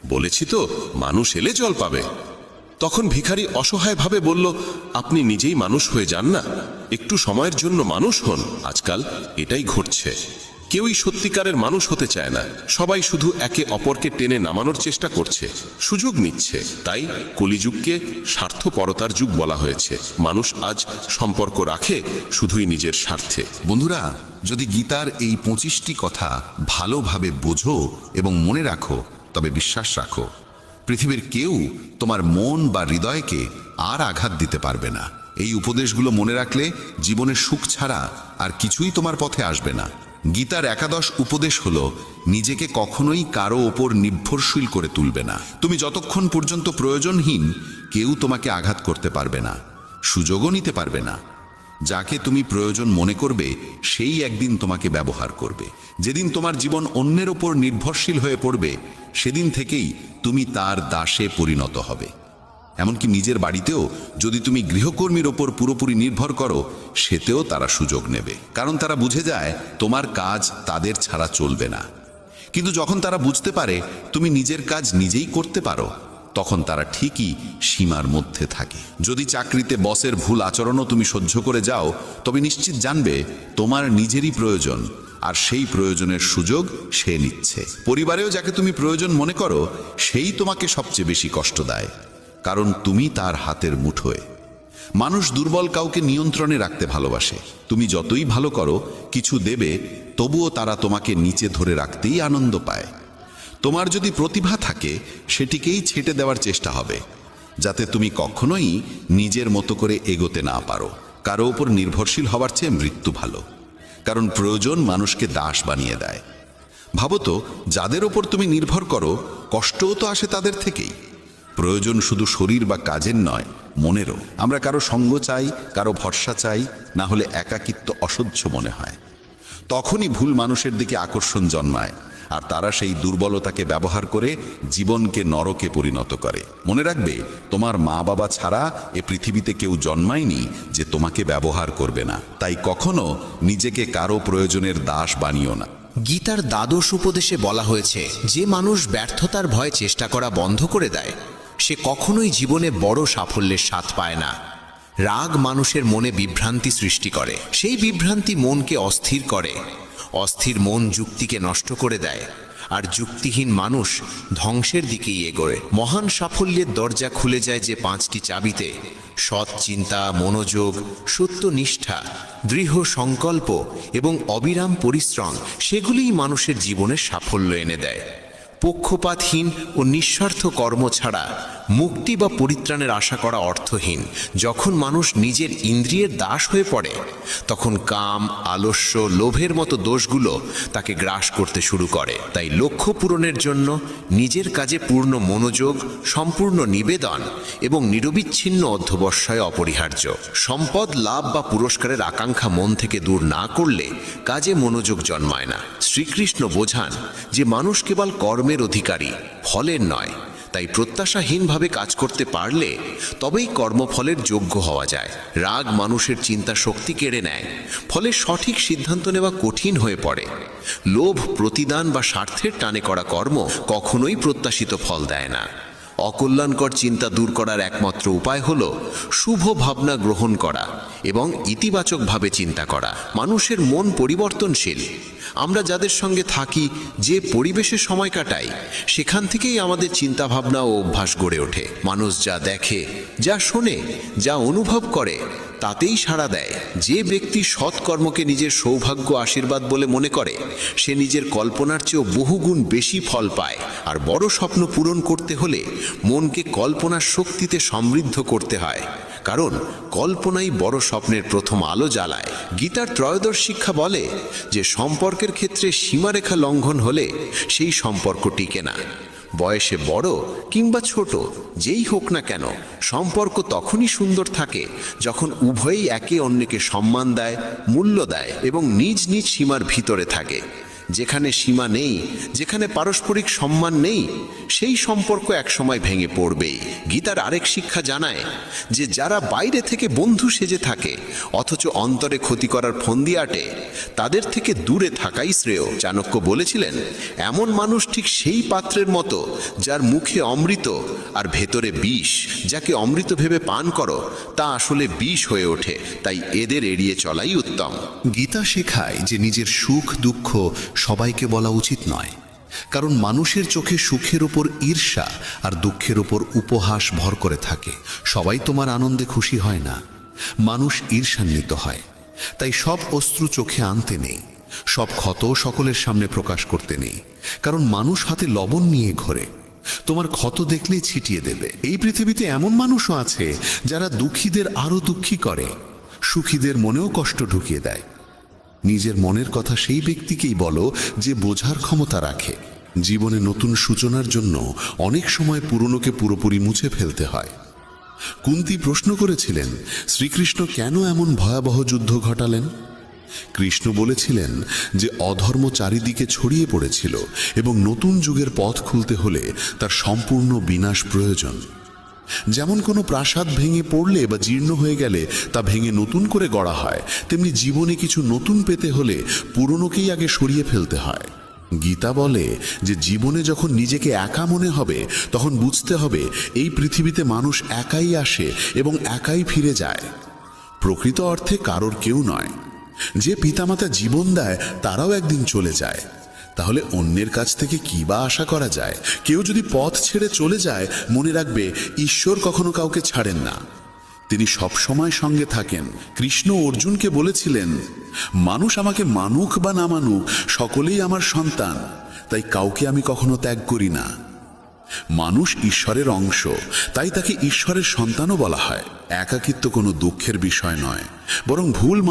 বলেছি তো মানুষ এলে জল পাবে। তখন ভিখারি অসহায়ভাবে বলল, আপনি নিজেই মানুষ হয়ে যান না, একটু সময়ের জন্য মানুষ হন। আজকাল এটাই ঘটছে, কেউই সত্যিকারের মানুষ হতে চায় না। সবাই শুধু একে অপরকে টেনে নামানোর চেষ্টা করছে, সুযোগ নিচ্ছে। তাই কলিযুগকে স্বার্থপরতার যুগ বলা হয়েছে। মানুষ আজ সম্পর্ক রাখে শুধুই নিজের স্বার্থে। বন্ধুরা, যদি গীতার এই 25টি কথা ভালোভাবে বোঝো এবং মনে রাখো, তবে বিশ্বাস রাখো, পৃথিবীর কেউ তোমার মন বা হৃদয়কে আর আঘাত দিতে পারবে না। এই উপদেশগুলো মনে রাখলে জীবনের সুখ ছাড়া আর কিছুই তোমার পথে আসবে না। গীতার 11 উপদেশ হলো, নিজেকে কখনোই কারো ওপর নির্ভরশীল করে তুলবে না। তুমি যতক্ষণ পর্যন্ত প্রয়োজনহীন, কেউ তোমাকে আঘাত করতে পারবে না, সুযোগও নিতে পারবে না। যাকে তুমি প্রয়োজন মনে করবে সেই একদিন তোমাকে ব্যবহার করবে। যেদিন তোমার জীবন অন্যের ওপর নির্ভরশীল হয়ে পড়বে সেদিন থেকেই তুমি তার দাসে পরিণত হবে। এমনকি নিজের বাড়িতেও যদি তুমি গৃহকর্মীর ওপর পুরোপুরি নির্ভর করো, সেতেও তারা সুযোগ নেবে, কারণ তারা বুঝে যায় তোমার কাজ তাদের ছাড়া চলবে না। কিন্তু যখন তারা বুঝতে পারে তুমি নিজের কাজ নিজেই করতে পারো, তখন তারা ঠিকই সীমার মধ্যে থাকে। যদি চাকরিতে বসের ভুল আচরণও তুমি সহ্য করে যাও, তবে নিশ্চিত জানবে তোমার নিজেরই প্রয়োজন, আর সেই প্রয়োজনের সুযোগ সে নিচ্ছে। পরিবারেও যাকে তুমি প্রয়োজন মনে করো সেই তোমাকে সবচেয়ে বেশি কষ্ট দেয়, কারণ তুমি তার হাতের মুঠোয়। মানুষ দুর্বল কাউকে নিয়ন্ত্রণে রাখতে ভালোবাসে। তুমি যতই ভালো করো, কিছু দেবে, তবুও তারা তোমাকে নিচে ধরে রাখতেই আনন্দ পায়। তোমার যদি প্রতিভা থাকে, সেটিকেই ছেটে দেওয়ার চেষ্টা হবে, যাতে তুমি কখনোই নিজের মতো করে এগোতে না পারো। কারো ওপর নির্ভরশীল হওয়ার চেয়ে মৃত্যু ভালো, কারণ প্রয়োজন মানুষকে দাস বানিয়ে দেয়। ভাবো তো, যাদের ওপর তুমি নির্ভর করো, কষ্টও তো আসে তাদের থেকেই। প্রয়োজন শুধু শরীর বা কাজের নয়, মনেরও। আমরা কারো সঙ্গ চাই, কারো ভরসা চাই, না হলে একাকিত্ব অসহ্য মনে হয়। তখনই ভুল মানুষের দিকে আকর্ষণ জন্মায়, আর তারা সেই দুর্বলতাকে ব্যবহার করে জীবনকে নরকে পরিণত করে। মনে রাখবে, তোমার মা বাবা ছাড়া এ পৃথিবীতে কেউ জন্মায়নি যে তোমাকে ব্যবহার করবে না। তাই কখনো নিজেকে কারো প্রয়োজনের দাস বানিও না। গীতার দ্বাদশ উপদেশে বলা হয়েছে, যে মানুষ ব্যর্থতার ভয়ে চেষ্টা করা বন্ধ করে দেয়, সে কখনোই জীবনে বড় সাফল্যের স্বাদ পায় না। রাগ মানুষের মনে বিভ্রান্তি সৃষ্টি করে, সেই বিভ্রান্তি মনকে অস্থির করে। অস্থির মন যুক্তিকে নষ্ট করে দেয়, আর যুক্তিহীন মানুষ ধ্বংসের দিকেই এগোয়। মহান সাফল্যের দরজা খুলে যায় যে 5টি চাবিতে: সৎ চিন্তা, মনোযোগ, সত্যনিষ্ঠা, দৃঢ় সংকল্প এবং অবিরাম পরিশ্রম। সেগুলিই মানুষের জীবনে সাফল্য এনে দেয়। পক্ষপাতহীন ও নিঃস্বার্থ কর্ম ছাড়া মুক্তি বা পরিত্রাণের আশা করা অর্থহীন। যখন মানুষ নিজের ইন্দ্রিয়ের দাস হয়ে পড়ে, তখন কাম, আলস্য, লোভের মতো দোষগুলো তাকে গ্রাস করতে শুরু করে। তাই লক্ষ্য পূরণের জন্য নিজের কাজে পূর্ণ মনোযোগ, সম্পূর্ণ নিবেদন এবং নিরবিচ্ছিন্ন অধ্যবসায় অপরিহার্য। সম্পদ, লাভ বা পুরস্কারের আকাঙ্ক্ষা মন থেকে দূর না করলে কাজে মনোযোগ জন্মায় না। শ্রীকৃষ্ণ বোঝান যে মানুষ কেবল কর্মের অধিকারী, ফলের নয়। তাই প্রত্যাশাহীনভাবে কাজ করতে পারলে তবেই কর্মফলের যোগ্য হওয়া যায়। রাগ মানুষের চিন্তা শক্তি কেড়ে নেয়, ফলে সঠিক সিদ্ধান্ত নেওয়া কঠিন হয়ে পড়ে। লোভ, প্রতিদান বা স্বার্থের টানে করা কর্ম কখনোই প্রত্যাশিত ফল দেয় না। অকল্যাণকর চিন্তা দূর করার একমাত্র উপায় হল শুভ ভাবনা গ্রহণ করা এবং ইতিবাচকভাবে চিন্তা করা। মানুষের মন পরিবর্তনশীল। আমরা যাদের সঙ্গে থাকি, যে পরিবেশে সময় কাটাই, সেখান থেকেই আমাদের চিন্তাভাবনা ও অভ্যাস গড়ে ওঠে। মানুষ যা দেখে, যা শোনে, যা অনুভব করে, তাতেই সাড়া দেয়। যে ব্যক্তি সৎকর্মকে নিজের সৌভাগ্য, আশীর্বাদ বলে মনে করে, সে নিজের কল্পনার চেয়েও বহুগুণ বেশি ফল পায়। আর বড় স্বপ্ন পূরণ করতে হলে মনকে কল্পনার শক্তিতে সমৃদ্ধ করতে হয়, কারণ কল্পনাই বড় স্বপ্নের প্রথম আলো জ্বালায়। গীতার ত্রয়োদশ শিক্ষা বলে যে সম্পর্কের ক্ষেত্রে সীমারেখা লঙ্ঘন হলে সেই সম্পর্ক টিকে না। বয়সে বড় কিংবা ছোট যেই হোক না কেন, সম্পর্ক তখনই সুন্দর থাকে যখন উভয়েই একে অন্যকে সম্মান দেয়, মূল্য দেয় এবং নিজ নিজ সীমার ভিতরে থাকে। যেখানে সীমা নেই, যেখানে পারস্পরিক সম্মান নেই, সেই সম্পর্ক একসময় ভেঙে পড়বেই। গীতার আরেক শিক্ষা জানায় যে যারা বাইরে থেকে বন্ধু সেজে থাকে অথচ অন্তরে ক্ষতি করার ফন্দি আটে, তাদের থেকে দূরে থাকাই শ্রেয়। চাণক্য বলেছিলেন, এমন মানুষ ঠিক সেই পাত্রের মতো যার মুখে অমৃত আর ভেতরে বিষ। যাকে অমৃত ভেবে পান করো, তা আসলে বিষ হয়ে ওঠে। তাই এদের এড়িয়ে চলাই উত্তম। গীতা শেখায় যে নিজের সুখ দুঃখ সবাইকে বলা উচিত নয়, কারণ মানুষের চোখে সুখের উপর ঈর্ষা আর দুঃখের উপর উপহাস ভর করে থাকে। সবাই তোমার আনন্দে খুশি হয় না, মানুষ ঈর্ষান্বিত হয়। তাই সব অশ্রু চোখে আনতে নেই, সব ক্ষত সকলের সামনে প্রকাশ করতে নেই, কারণ মানুষ হাতে লবণ নিয়ে ঘোরে। তোমার ক্ষত দেখলেই ছিটিয়ে দেবে। এই পৃথিবীতে এমন মানুষও আছে যারা দুঃখীদের আরো দুঃখী করে, সুখীদের মনেও কষ্ট ঢুকিয়ে দেয়। নিজের মনের কথা সেই ব্যক্তিকেই বলো যে বোঝার ক্ষমতা রাখে। জীবনে নতুন সূচনার জন্য অনেক সময় পুরনোকে পুরোপুরি মুছে ফেলতে হয়। কুন্তী প্রশ্ন করেছিলেন শ্রীকৃষ্ণ কেন এমন ভয়াবহ যুদ্ধ ঘটালেন। কৃষ্ণ বলেছিলেন যে অধর্ম চারিদিকে ছড়িয়ে পড়েছিল এবং নতুন যুগের পথ খুলতে হলে তার সম্পূর্ণ বিনাশ প্রয়োজন। যেমন কোনো প্রাসাদ ভেঙে পড়লে বা জীর্ণ হয়ে গেলে তা ভেঙে নতুন করে গড়া হয়, তেমনি জীবনে কিছু নতুন পেতে হলে পুরনোকেই আগে সরিয়ে ফেলতে হয়। গীতা বলে যে জীবনে যখন নিজেকে একা মনে হবে তখন বুঝতে হবে এই পৃথিবীতে মানুষ একাই আসে এবং একাই ফিরে যায়। প্রকৃত অর্থে কারোর কেউ নয়। যে পিতামাতা জীবন দেয় তারাও একদিন চলে যায়। তাহলে অন্যের কাছ থেকে কি বা আশা করা যায়? কেউ যদি পথ ছেড়ে চলে যায়, মনে রাখবে ঈশ্বর কখনো কাউকে ছাড়েন না, তিনি সবসময় সঙ্গে থাকেন। কৃষ্ণ অর্জুনকে বলেছিলেন, মানুষ আমাকে মানুক বা না মানুক সকলেই আমার সন্তান, তাই কাউকে আমি কখনো ত্যাগ করি না। মানুষ ঈশ্বরের অংশ, তাই তাকে ঈশ্বরের সন্তানও বলা হয়। একাকিত্ব কোনো দুঃখের বিষয় নয়, বরং ভুল